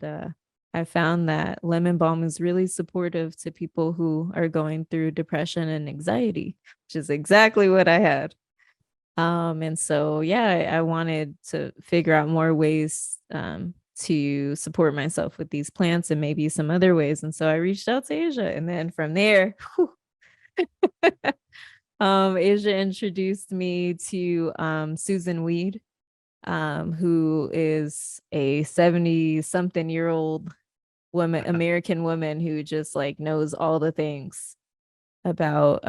I found that lemon balm is really supportive to people who are going through depression and anxiety, which is exactly what I had. And so, yeah, I wanted to figure out more ways to support myself with these plants and maybe some other ways. And so I reached out to Asia, and then from there, Asia introduced me to Susan Weed, who is a 70-something-year-old woman, American woman who just like knows all the things about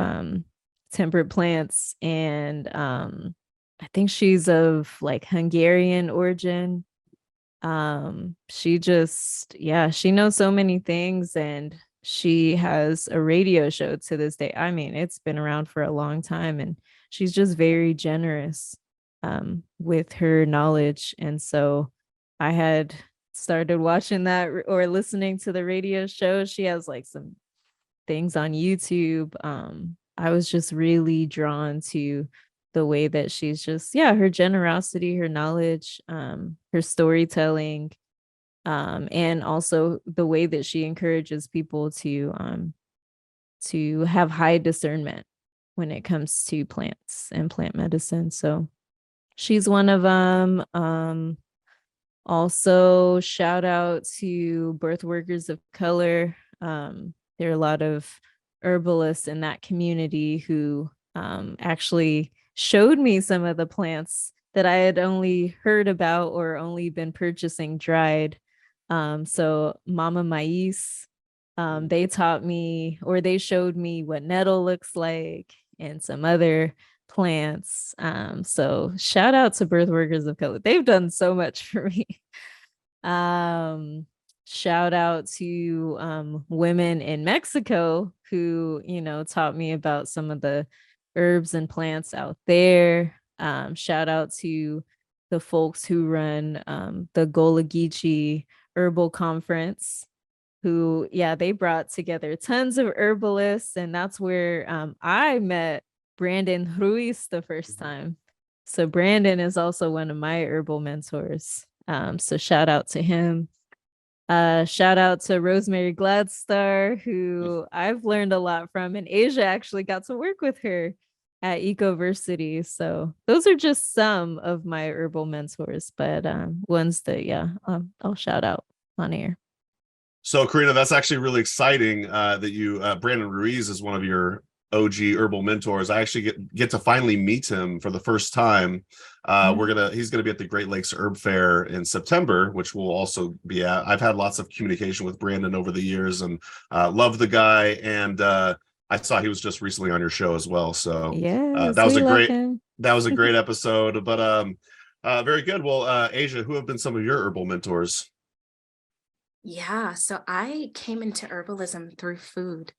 temperate plants. And I think she's of like Hungarian origin. She just, yeah, she knows so many things, and she has a radio show to this day. I mean, it's been around for a long time, and she's just very generous with her knowledge. And so I had started watching that or listening to the radio show. She has like some things on YouTube. I was just really drawn to the way that she's just, yeah, her generosity, her knowledge, her storytelling, and also the way that she encourages people to have high discernment when it comes to plants and plant medicine. So she's one of them. Also, shout out to birth workers of color. There are a lot of herbalists in that community who actually showed me some of the plants that I had only heard about or only been purchasing dried. So Mama Mais, they taught me, or they showed me what nettle looks like and some other plants. So shout out to birth workers of color. They've done so much for me. Shout out to women in Mexico who, you know, taught me about some of the herbs and plants out there. Shout out to the folks who run the Golagichi Herbal Conference, who, yeah, they brought together tons of herbalists. And that's where I met Brandon Ruiz the first time. So Brandon is also one of my herbal mentors. So shout out to him. Shout out to Rosemary Gladstar, who I've learned a lot from, and Asia actually got to work with her at Ecoversity. So those are just some of my herbal mentors, but ones that, yeah, I'll shout out on air. So, Karina, that's actually really exciting that you, Brandon Ruiz is one of your OG herbal mentors. I actually get to finally meet him for the first time. He's gonna be at the Great Lakes Herb Fair in September, which we'll also be at. I've had lots of communication with Brandon over the years, and love the guy. And I saw he was just recently on your show as well. So yeah, that was a great episode. But very good. Well, Asia, who have been some of your herbal mentors? Yeah, so I came into herbalism through food.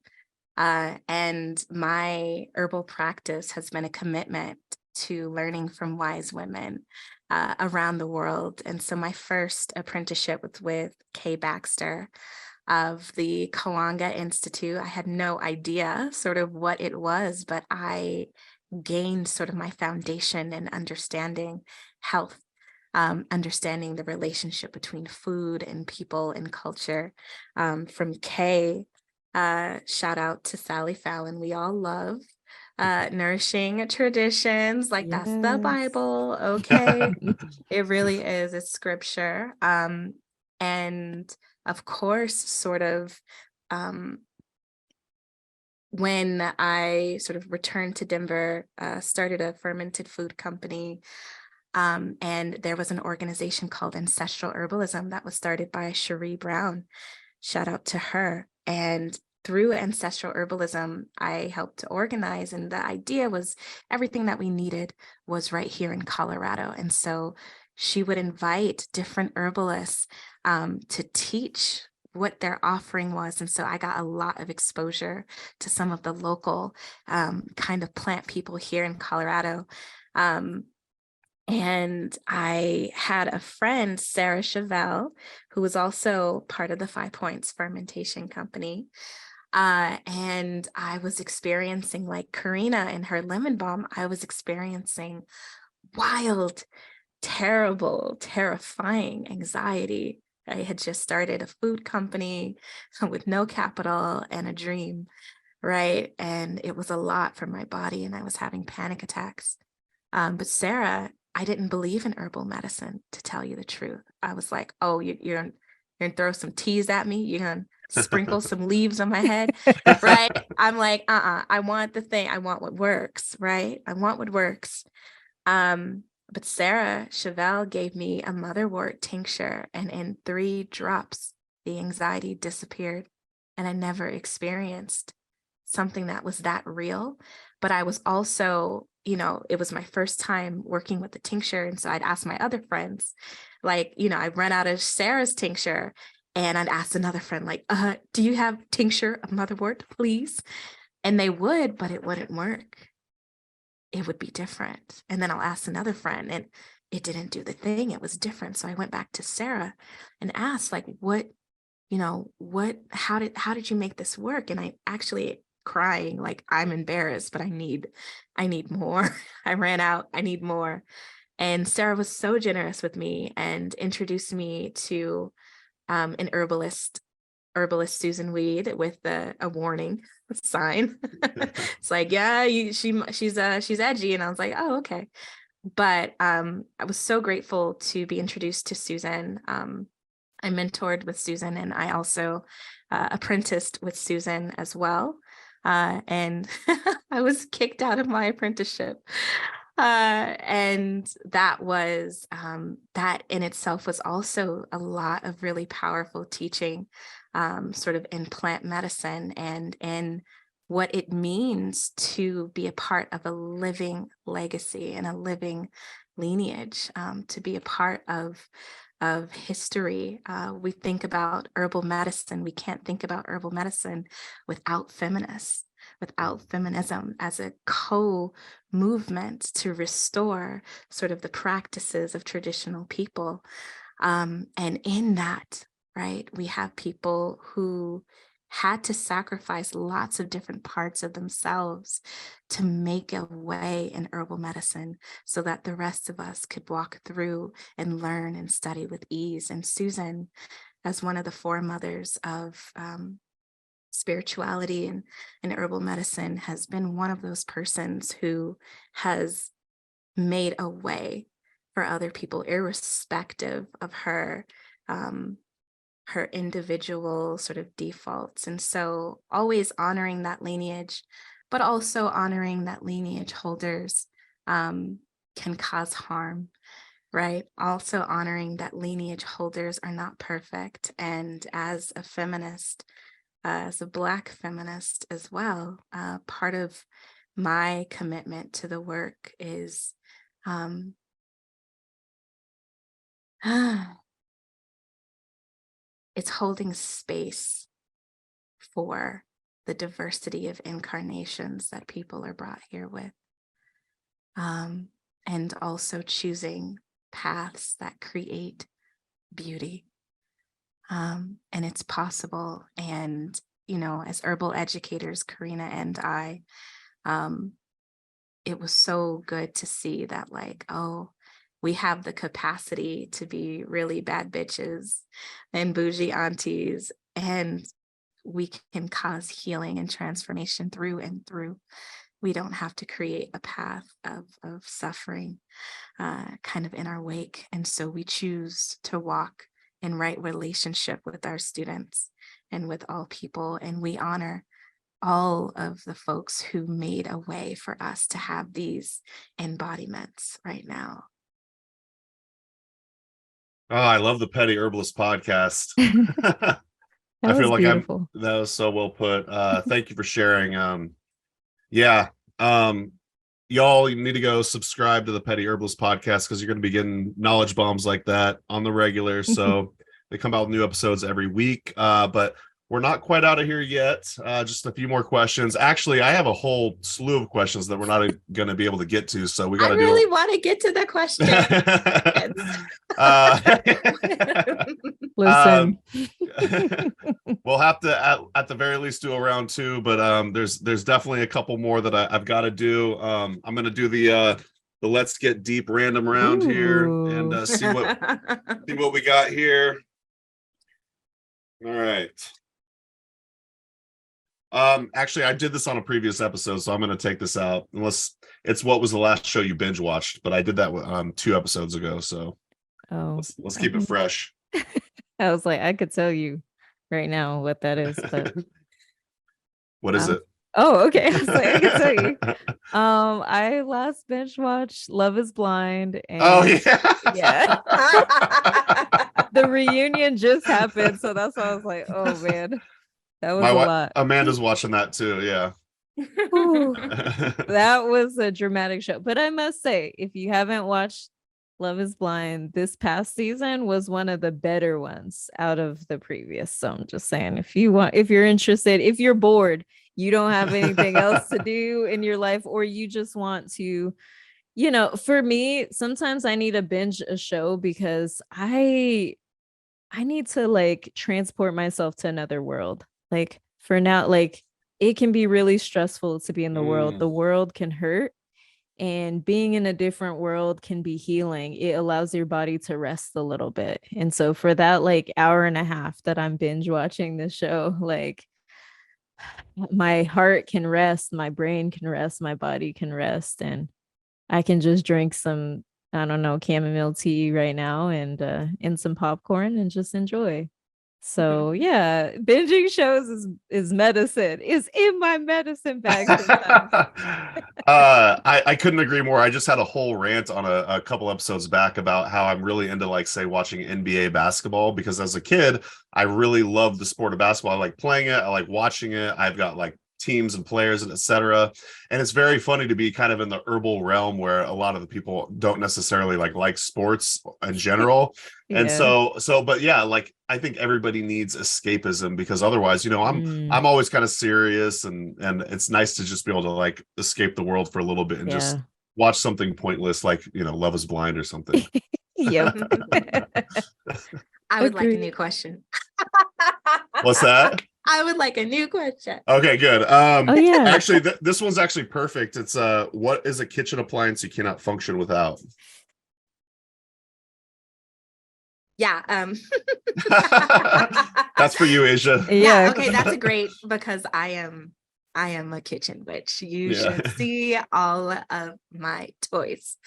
And my herbal practice has been a commitment to learning from wise women around the world. And so my first apprenticeship was with Kay Baxter of the Kalanga Institute. I had no idea sort of what it was, but I gained sort of my foundation in understanding health, understanding the relationship between food and people and culture. From Kay, shout out to Sally Fallon. We all love nourishing traditions. Like, that's the Bible. Okay. It really is. It's scripture. And of course, sort of when I sort of returned to Denver, started a fermented food company. And there was an organization called Ancestral Herbalism that was started by Cherie Brown. Shout out to her. And through Ancestral Herbalism, I helped to organize. And the idea was everything that we needed was right here in Colorado. And so she would invite different herbalists to teach what their offering was. And so I got a lot of exposure to some of the local kind of plant people here in Colorado. And I had a friend, Sarah Chevelle, who was also part of the 5 Points Fermentation Company. And I was experiencing, like Karina and her lemon balm, I was experiencing wild, terrible, terrifying anxiety. I had just started a food company with no capital and a dream, right? And it was a lot for my body, and I was having panic attacks. But Sarah, I didn't believe in herbal medicine, to tell you the truth. I was like, oh, you're gonna throw some teas at me? You're gonna sprinkle some leaves on my head, right? I'm like, I want the thing. I want what works, right? I want what works. But Sarah Chevelle gave me a motherwort tincture, and in 3 drops, the anxiety disappeared. And I never experienced something that was that real. But I was also, it was my first time working with the tincture. And so I'd ask my other friends, like, I'd run out of Sarah's tincture, and I'd ask another friend, like, do you have tincture of motherwort, please? And they would, but it wouldn't work. It would be different. And then I'll ask another friend, and it didn't do the thing. It was different. So I went back to Sarah and asked, like, how did you make this work? And I actually, crying, like, I'm embarrassed, but I need more. I ran out. I need more. And Sarah was so generous with me and introduced me to an herbalist Susan Weed, with a warning sign. It's like, yeah, she's edgy. And I was like, oh, okay. But I was so grateful to be introduced to Susan. I mentored with Susan, and I also apprenticed with Susan as well. And I was kicked out of my apprenticeship. And that was, that in itself was also a lot of really powerful teaching, sort of in plant medicine and in what it means to be a part of a living legacy and a living lineage, to be a part of history. We think about herbal medicine. We can't think about herbal medicine without feminists, without feminism as a co-movement to restore sort of the practices of traditional people. And in that, right, we have people who had to sacrifice lots of different parts of themselves to make a way in herbal medicine so that the rest of us could walk through and learn and study with ease. And Susan, as one of the foremothers of spirituality and herbal medicine, has been one of those persons who has made a way for other people, irrespective of her individual sort of defaults. And so always honoring that lineage, but also honoring that lineage holders can cause harm, right? Also honoring that lineage holders are not perfect. And as a feminist, as a Black feminist as well, part of my commitment to the work is it's holding space for the diversity of incarnations that people are brought here with. And also choosing paths that create beauty. And it's possible. And, as herbal educators, Karina and I, it was so good to see that, like, oh, we have the capacity to be really bad bitches and bougie aunties, and we can cause healing and transformation through and through. We don't have to create a path of suffering kind of in our wake. And so we choose to walk in right relationship with our students and with all people. And we honor all of the folks who made a way for us to have these embodiments right now. Oh, I love the Petty Herbalist podcast. That I feel was like beautiful. that was so well put. Thank you for sharing. Y'all, you need to go subscribe to the Petty Herbalist podcast, because you're going to be getting knowledge bombs like that on the regular. So they come out with new episodes every week. But we're not quite out of here yet. Just a few more questions. Actually, I have a whole slew of questions that we're not going to be able to get to, so we got to I really want to get to the question. Listen, we'll have to at the very least do a round two, but there's definitely a couple more that I've got to do. I'm going to do the let's get deep random round here and see what we got here. All right. Actually, I did this on a previous episode, so I'm going to take this out. Unless it's what was the last show you binge watched, but I did that 2 episodes ago, so let's keep it fresh. I was like, I could tell you right now what that is, but what is it? Oh, okay. I was like, I can tell you. I last binge watched Love is Blind. And yeah. The reunion just happened, so that's why I was like, oh man, that was a lot. Amanda's watching that too. Yeah. That was a dramatic show. But I must say, if you haven't watched Love is Blind, this past season was one of the better ones out of the previous. So I'm just saying, if you're interested, if you're bored, you don't have anything else to do in your life, or you just want to, for me, sometimes I need to binge a show because I need to like transport myself to another world. Like for now, like it can be really stressful to be in the world. The world can hurt, and being in a different world can be healing. It allows your body to rest a little bit. And so for that like hour and a half that I'm binge watching this show, like my heart can rest, my brain can rest, my body can rest, and I can just drink some, I don't know, chamomile tea right now and some popcorn and just enjoy. So yeah, binging shows is medicine. Is in my medicine bag. I couldn't agree more. I just had a whole rant on a couple episodes back about how I'm really into like say watching NBA basketball, because as a kid I really loved the sport of basketball. I like playing it, I like watching it. I've got like teams and players and etc. And it's very funny to be kind of in the herbal realm where a lot of the people don't necessarily like sports in general. Yeah. And so but yeah, like I think everybody needs escapism, because otherwise, I'm always kind of serious, and it's nice to just be able to like escape the world for a little bit and just watch something pointless like Love is Blind or something. Yep. I would like a new question. What's that? I would like a new question. Okay, good. Yeah. Actually, this one's actually perfect. It's what is a kitchen appliance you cannot function without? Yeah. That's for you, Asia. Yeah. Okay, that's great, because I am a kitchen witch. You should see all of my toys.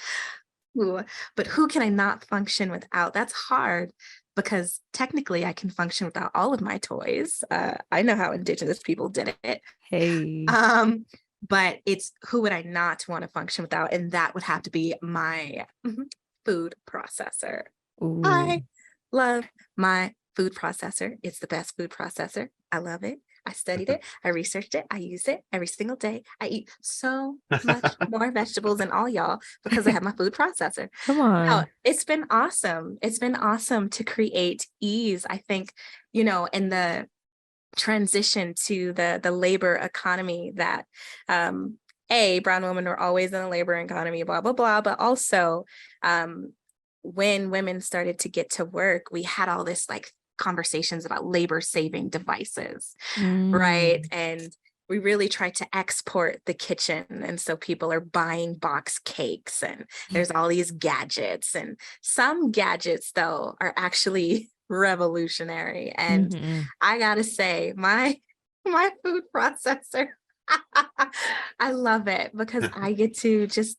Ooh, but who can I not function without? That's hard, because technically I can function without all of my toys. I know how Indigenous people did it. Hey. But it's who would I not want to function without? And that would have to be my food processor. Ooh. I love my food processor. It's the best food processor. I love it. I studied it. I researched it. I use it every single day. I eat so much more vegetables than all y'all because I have my food processor. Come on. Now, it's been awesome. It's been awesome to create ease. I think, in the transition to the labor economy that brown women were always in the labor economy, blah, blah, blah. But also when women started to get to work, we had all this like conversations about labor saving devices, right? And we really tried to export the kitchen. And so people are buying box cakes, and there's all these gadgets, and some gadgets though are actually revolutionary. And I gotta say, my food processor, I love it because I get to just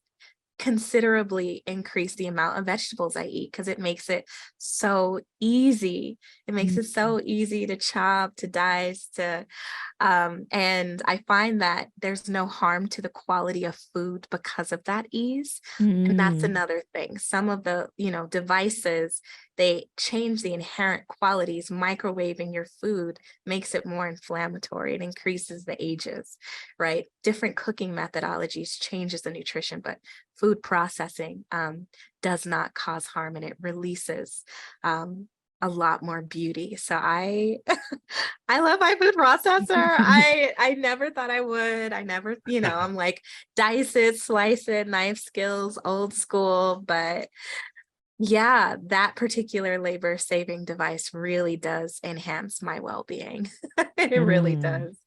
considerably increase the amount of vegetables I eat, because it makes it so easy. It makes it so easy to chop, to dice, and I find that there's no harm to the quality of food because of that ease. And that's another thing. Some of the, devices, they change the inherent qualities. Microwaving your food makes it more inflammatory. It increases the ages, right? Different cooking methodologies changes the nutrition, but food processing does not cause harm, and it releases a lot more beauty. So I I love my food processor. I never thought I would. I never, I'm like dice it, slice it, knife skills, old school, but yeah, that particular labor saving device really does enhance my well-being. It really does.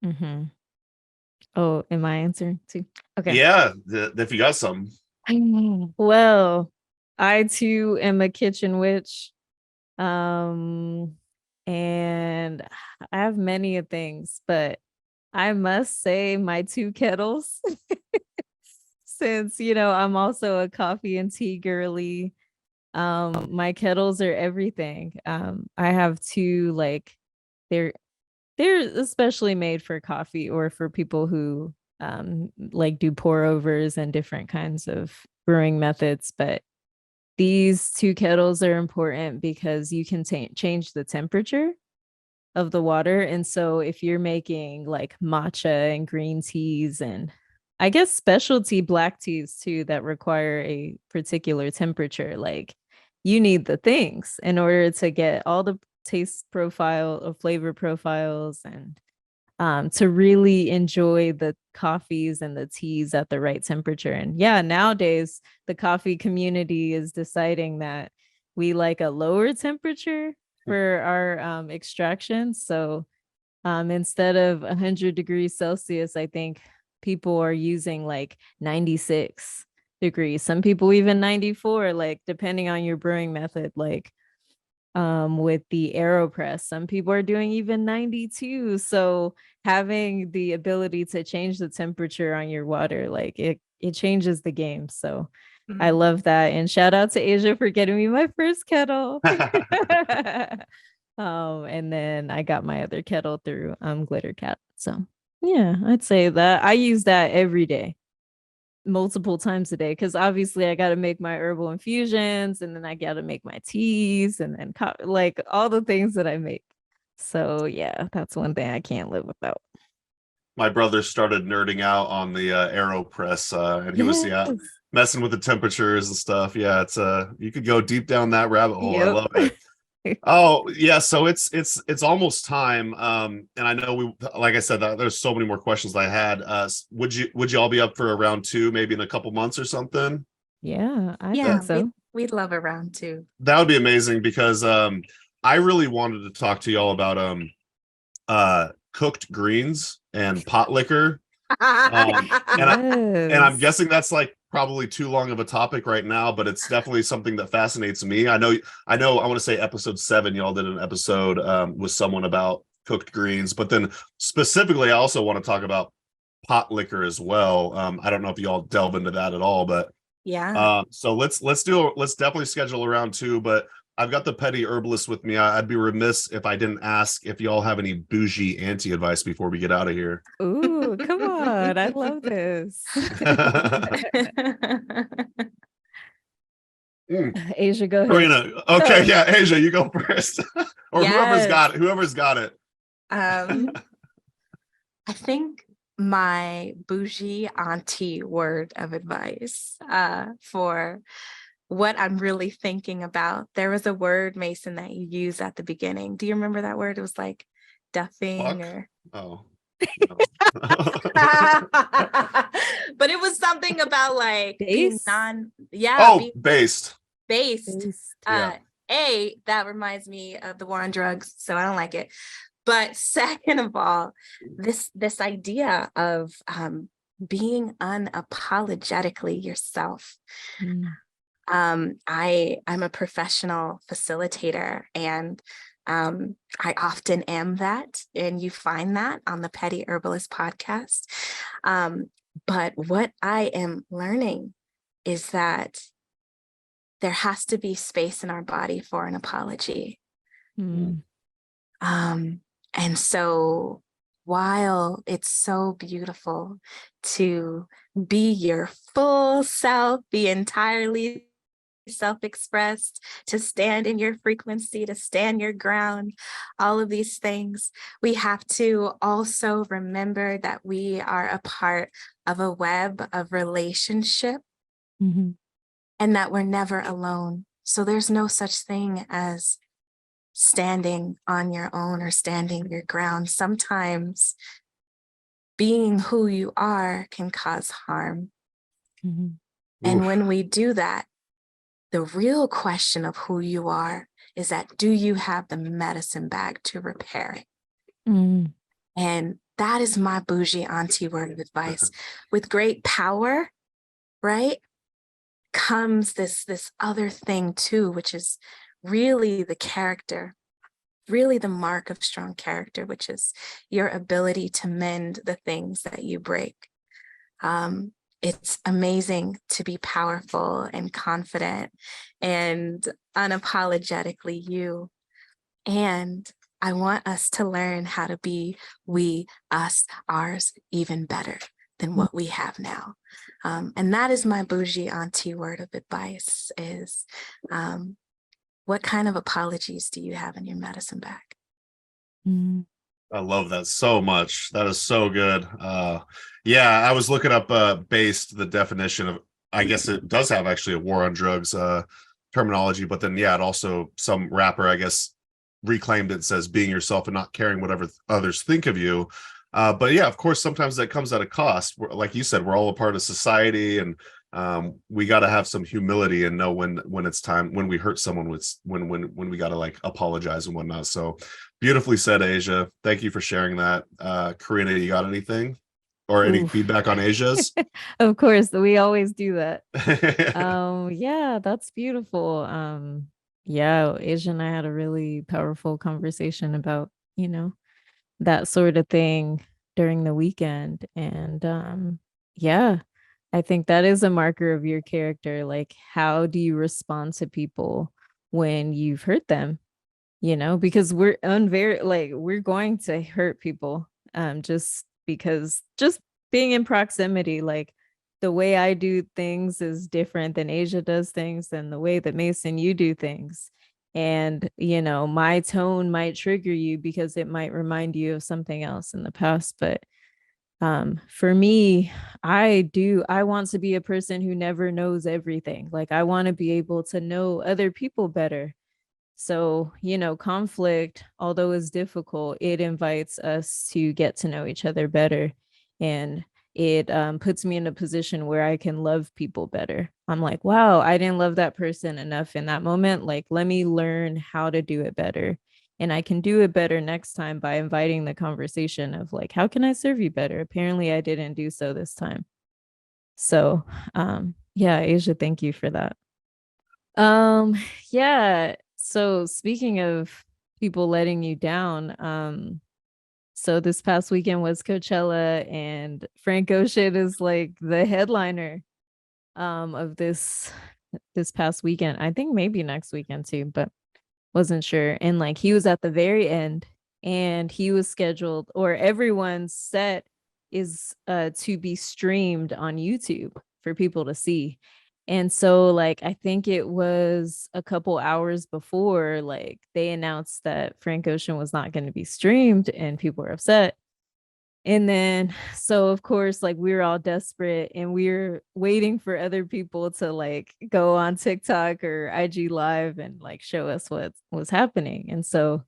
Mm-hmm. Oh, am I answering too? Okay. Yeah, if you got some. Well, I too am a kitchen witch. And I have many of things, but I must say my two kettles, since I'm also a coffee and tea girly. My kettles are everything. I have two, like, they're especially made for coffee or for people who like do pour overs and different kinds of brewing methods. But these two kettles are important because you can change the temperature of the water. And so if you're making like matcha and green teas, and I guess specialty black teas too that require a particular temperature, like you need the things in order to get all the taste profile or flavor profiles, and to really enjoy the coffees and the teas at the right temperature. And yeah, nowadays the coffee community is deciding that we like a lower temperature for our extraction. So instead of 100 degrees Celsius, I think people are using like 96 degrees. Some people even 94, like depending on your brewing method. Like with the AeroPress, some people are doing even 92. So having the ability to change the temperature on your water, like it changes the game. So I love that. And shout out to Asia for getting me my first kettle. And then I got my other kettle through Glitter Cat. So yeah, I'd say that I use that every day, multiple times a day, because obviously I got to make my herbal infusions, and then I got to make my teas, and then like all the things that I make. So yeah, that's one thing I can't live without. My brother started nerding out on the AeroPress, and he was messing with the temperatures and stuff. Yeah, it's you could go deep down that rabbit hole. Yep. I love it. Oh yeah, so it's almost time. And I know like I said, there's so many more questions I had. Would you all be up for a round two, maybe in a couple months or something? Yeah, I think so. We'd love a round two. That would be amazing, because I really wanted to talk to y'all about cooked greens and pot liquor. And I'm guessing that's like probably too long of a topic right now, but it's definitely something that fascinates me. I want to say episode 7, y'all did an episode with someone about cooked greens, but then specifically I also want to talk about pot liquor as well. I don't know if y'all delve into that at all, but yeah. So let's definitely schedule a round 2, but I've got the petty herbalist with me. I'd be remiss if I didn't ask if y'all have any bougie auntie advice before we get out of here. Ooh, come on. I love this. Asia, go ahead. Karina. Okay, yeah, Asia, you go first. Or whoever's got it. I think my bougie auntie word of advice for what I'm really thinking about. There was a word, Mason, that you used at the beginning. Do you remember that word? It was like duffing. Fuck? Or oh. No. But it was something about like being based. That reminds me of the war on drugs, so I don't like it. But second of all, this idea of being unapologetically yourself. I'm a professional facilitator, and I often am that, and you find that on the Petty Herbalist podcast. But what I am learning is that there has to be space in our body for an apology. And so while it's so beautiful to be your full self, be entirely self-expressed, to stand in your frequency, to stand your ground, all of these things, we have to also remember that we are a part of a web of relationship, and that we're never alone. So there's no such thing as standing on your own or standing your ground. Sometimes being who you are can cause harm. Mhm. And Oof. when we do that, the real question of who you are is that, do you have the medicine bag to repair it? Mm. And that is my bougie auntie word of advice. With great power, right, comes this other thing too, which is really the character, really the mark of strong character, which is your ability to mend the things that you break. It's amazing to be powerful and confident and unapologetically you. And I want us to learn how to be we, us, ours even better than what we have now. And that is my bougie auntie word of advice is, what kind of apologies do you have in your medicine bag? Mm. I love that so much. That is so good. Yeah, I was looking up based the definition of, I guess it does have actually a war on drugs terminology, but then yeah, it also, some rapper, I guess, reclaimed it, says being yourself and not caring whatever others think of you. But yeah, of course, sometimes that comes at a cost. Like you said, we're all a part of society, and we got to have some humility and know when it's time, when we hurt someone, with when we got to like apologize and whatnot. So beautifully said, Asia. Thank you for sharing that. Karina, you got anything or any Oof. feedback on Asia's? Of course, we always do that. Yeah, that's beautiful. Yeah, Asia and I had a really powerful conversation about, that sort of thing during the weekend. And yeah, I think that is a marker of your character. Like, how do you respond to people when you've hurt them? Because we're going to hurt people, just because just being in proximity, like the way I do things is different than Asia does things, and the way that Mason, you do things. And, my tone might trigger you because it might remind you of something else in the past. But for me, I want to be a person who never knows everything. Like, I want to be able to know other people better. So, conflict, although is difficult, it invites us to get to know each other better. And it puts me in a position where I can love people better. I'm like, wow, I didn't love that person enough in that moment. Like, let me learn how to do it better. And I can do it better next time by inviting the conversation of like, how can I serve you better? Apparently, I didn't do so this time. So, yeah, Asia, thank you for that. Yeah. So speaking of people letting you down, so this past weekend was Coachella, and Frank Ocean is like the headliner of this past weekend. I think maybe next weekend too, but wasn't sure. And like he was at the very end, and he was scheduled, or everyone's set is to be streamed on YouTube for people to see. And so like I think it was a couple hours before, like they announced that Frank Ocean was not going to be streamed, and people were upset. And then, so of course, like we were all desperate, and we were waiting for other people to like go on TikTok or IG Live and like show us what was happening. And so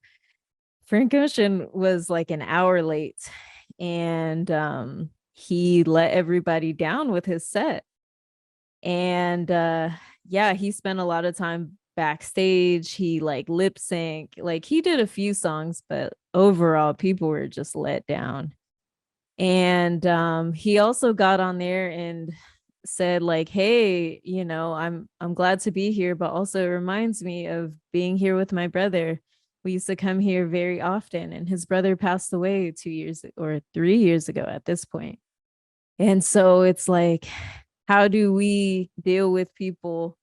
Frank Ocean was like an hour late, and he let everybody down with his set. And yeah, he spent a lot of time backstage. He like lip sync, like he did a few songs, but overall people were just let down. And he also got on there and said like, hey, I'm glad to be here, but also it reminds me of being here with my brother. We used to come here very often, and his brother passed away 2 years or 3 years ago at this point. And so it's like, how do we deal with people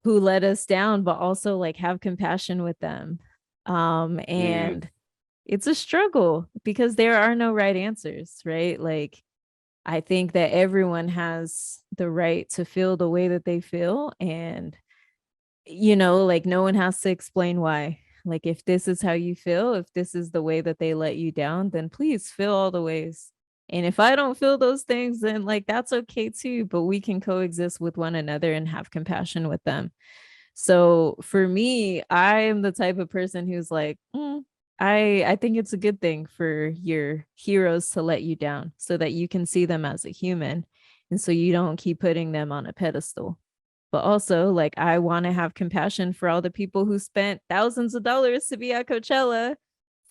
who let us down, but also like have compassion with them? And it's a struggle because there are no right answers, right? Like, I think that everyone has the right to feel the way that they feel. And, like no one has to explain why. Like, if this is how you feel, if this is the way that they let you down, then please feel all the ways. And if I don't feel those things, then like that's okay too. But we can coexist with one another and have compassion with them. So for me, I am the type of person who's like, I think it's a good thing for your heroes to let you down so that you can see them as a human. And so you don't keep putting them on a pedestal. But also, like, I want to have compassion for all the people who spent thousands of dollars to be at Coachella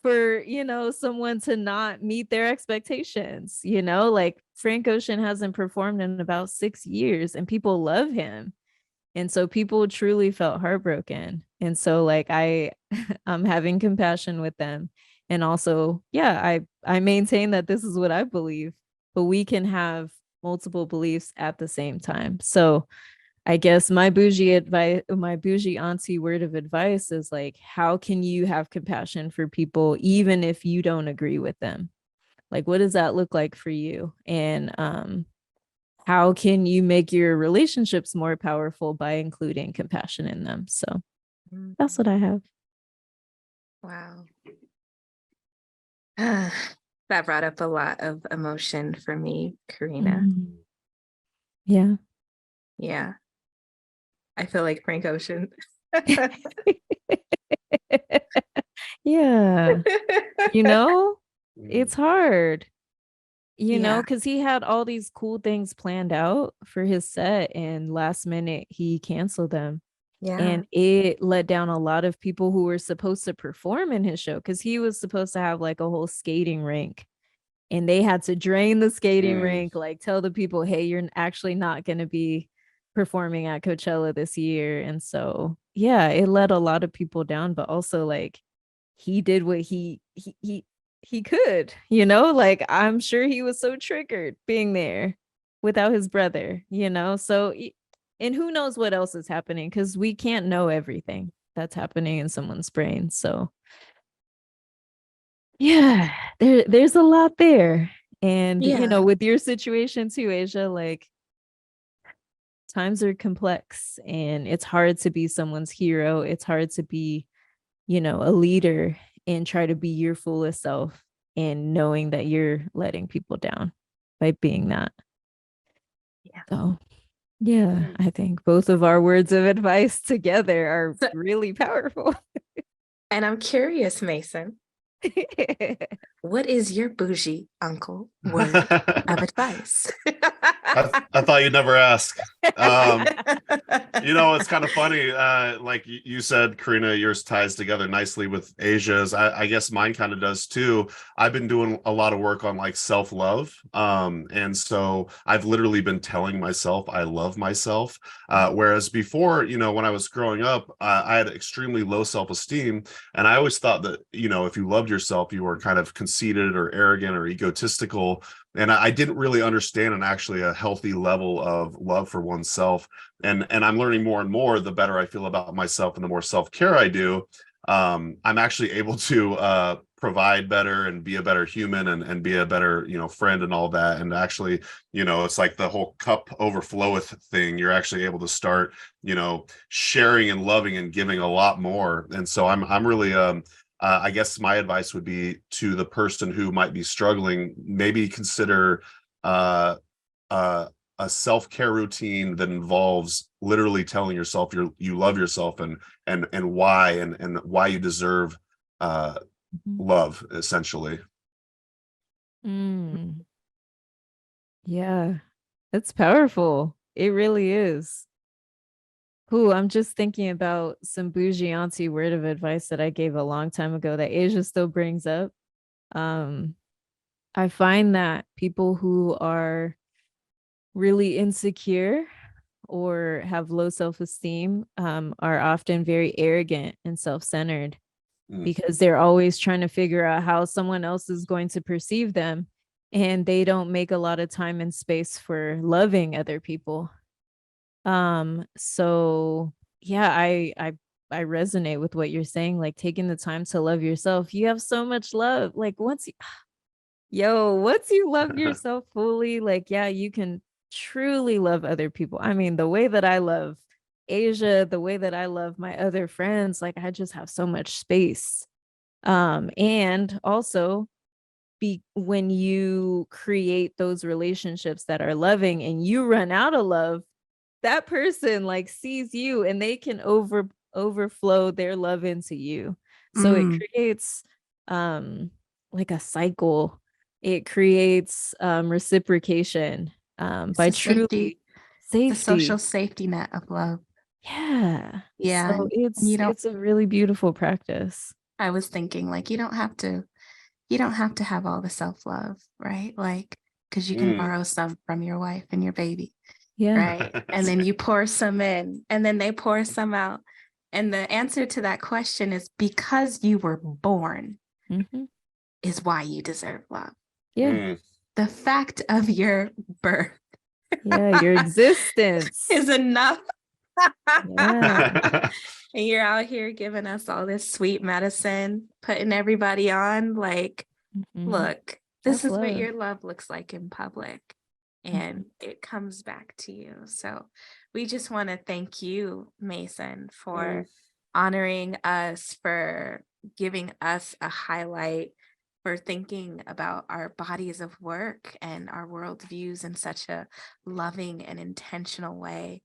for, someone to not meet their expectations. Like Frank Ocean hasn't performed in about 6 years and people love him. And so people truly felt heartbroken. And so like I'm having compassion with them. And also, yeah, I maintain that this is what I believe, but we can have multiple beliefs at the same time. So I guess my bougie auntie word of advice is like, how can you have compassion for people even if you don't agree with them? Like, what does that look like for you? And how can you make your relationships more powerful by including compassion in them? So that's what I have. Wow. That brought up a lot of emotion for me, Karina. Yeah. Yeah. I feel like Frank Ocean. Yeah. It's hard. Because he had all these cool things planned out for his set and last minute he canceled them. Yeah. And it let down a lot of people who were supposed to perform in his show because he was supposed to have like a whole skating rink and they had to drain the skating rink, like tell the people, hey, you're actually not going to be performing at Coachella this year. And so, yeah, it let a lot of people down, but also like he did what he could, like I'm sure he was so triggered being there without his brother, so and who knows what else is happening because we can't know everything that's happening in someone's brain. So yeah, there's a lot there. And with your situation too, Asia, like times are complex and it's hard to be someone's hero. It's hard to be, a leader and try to be your fullest self and knowing that you're letting people down by being that. Yeah. So yeah, I think both of our words of advice together are really powerful. And I'm curious, Mason, what is your bougie uncle word of advice? I thought you'd never ask. It's kind of funny. Like you said, Karina, yours ties together nicely with Asia's. I guess mine kind of does too. I've been doing a lot of work on like self-love. And so I've literally been telling myself I love myself. Whereas before, when I was growing up, I had extremely low self-esteem. And I always thought that, if you loved yourself, you were kind of conceited or arrogant or egotistical. And I didn't really understand actually a healthy level of love for oneself. And I'm learning more and more, the better I feel about myself and the more self-care I do, I'm actually able to provide better and be a better human and be a better, friend and all that. And actually, it's like the whole cup overfloweth thing. You're actually able to start, sharing and loving and giving a lot more. And so I'm really, I guess my advice would be to the person who might be struggling, maybe consider a self-care routine that involves literally telling yourself you love yourself and why and why you deserve love, essentially. Yeah, it's powerful. It really is. Ooh, I'm just thinking about some bougie auntie word of advice that I gave a long time ago that Asia still brings up. I find that people who are really insecure or have low self-esteem are often very arrogant and self-centered because they're always trying to figure out how someone else is going to perceive them, and they don't make a lot of time and space for loving other people. So yeah, I resonate with what you're saying, like taking the time to love yourself. You have so much love. Like once you love yourself fully, like, yeah, you can truly love other people. I mean, the way that I love Asia, the way that I love my other friends, like I just have so much space. And also when you create those relationships that are loving and you run out of love, that person like sees you and they can overflow their love into you. So it creates like a cycle. It creates reciprocation by truly the social safety net of love. Yeah. Yeah. So it's a really beautiful practice. I was thinking like you don't have to have all the self-love, right? Like, because you can borrow some from your wife and your baby. Yeah. Right. And then you pour some in and then they pour some out. And the answer to that question is because you were born is why you deserve love. Yeah. The fact of your birth. Yeah, your existence is enough. Yeah. And you're out here giving us all this sweet medicine, putting everybody on like, look, this is what your love looks like in public. And it comes back to you. So we just want to thank you, Mason, for honoring us, for giving us a highlight, for thinking about our bodies of work and our worldviews in such a loving and intentional way.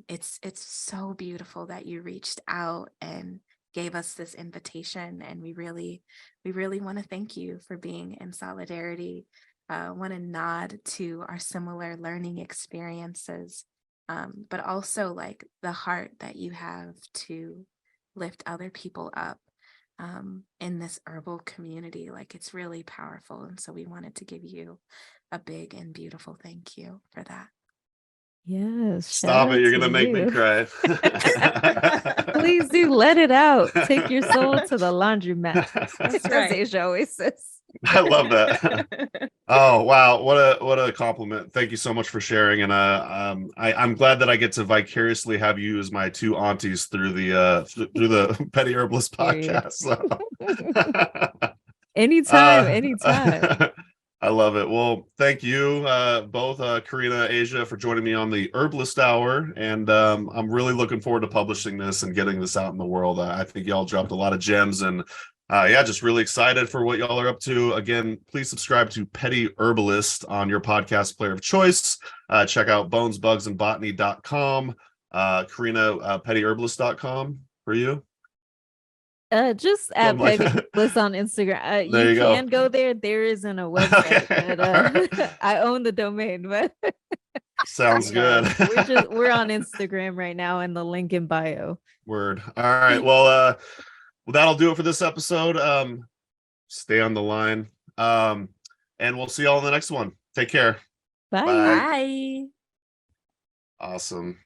It's so beautiful that you reached out and gave us this invitation. And we really want to thank you for being in solidarity. Want to nod to our similar learning experiences, but also like the heart that you have to lift other people up in this herbal community. Like it's really powerful. And so we wanted to give you a big and beautiful thank you for that. Yes. Stop it. You're going to make me cry. Please do let it out. Take your soul to the laundromat. That's right. As Asia always says. I love that. Oh, wow. What a compliment. Thank you so much for sharing. And I'm glad that I get to vicariously have you as my two aunties through the Petty Herbalist podcast. So. Anytime. I love it. Well, thank you both, Karina, Asia, for joining me on the Herbalist Hour. And I'm really looking forward to publishing this and getting this out in the world. I think y'all dropped a lot of gems and just really excited for what y'all are up to. Again, please subscribe to Petty Herbalist on your podcast player of choice. Check out bonesbugsandbotany.com. Karina, pettyherbalist.com for you. Just at Petty Herbalist on Instagram. You can go there. There isn't a website, but I own the domain. But sounds good. We're on Instagram right now, and the link in bio. Word. All right. Well, that'll do it for this episode. Stay on the line. And we'll see y'all in the next one. Take care. Bye. Bye. Awesome.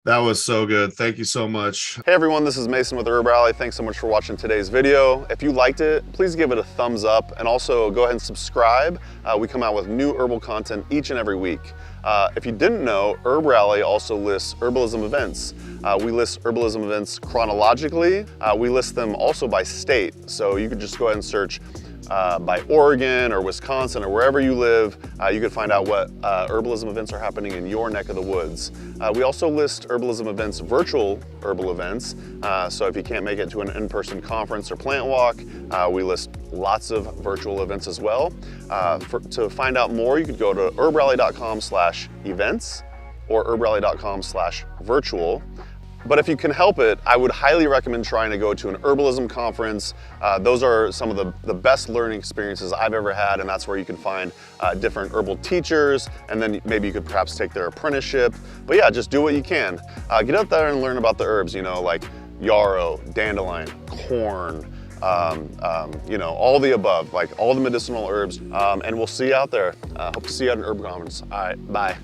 That was so good. Thank you so much. Hey everyone, this is Mason with Herb Rally. Thanks so much for watching today's video. If you liked it, please give it a thumbs up and also go ahead and subscribe. We come out with new herbal content each and every week. If you didn't know, Herb Rally also lists herbalism events. We list herbalism events chronologically. We list them also by state. So you can just go ahead and search by Oregon or Wisconsin or wherever you live. You can find out what herbalism events are happening in your neck of the woods. We also list herbalism events, virtual herbal events. So if you can't make it to an in-person conference or plant walk, we list lots of virtual events as well. To find out more, you could go to herbrally.com/events or herbrally.com/virtual. But if you can help it, I would highly recommend trying to go to an herbalism conference. Those are some of the best learning experiences I've ever had, and that's where you can find different herbal teachers, and then maybe you could perhaps take their apprenticeship. But yeah, just do what you can. Get out there and learn about the herbs, like yarrow, dandelion, corn, all the above, like all the medicinal herbs. And we'll see you out there. Hope to see you at an herb conference. All right, bye.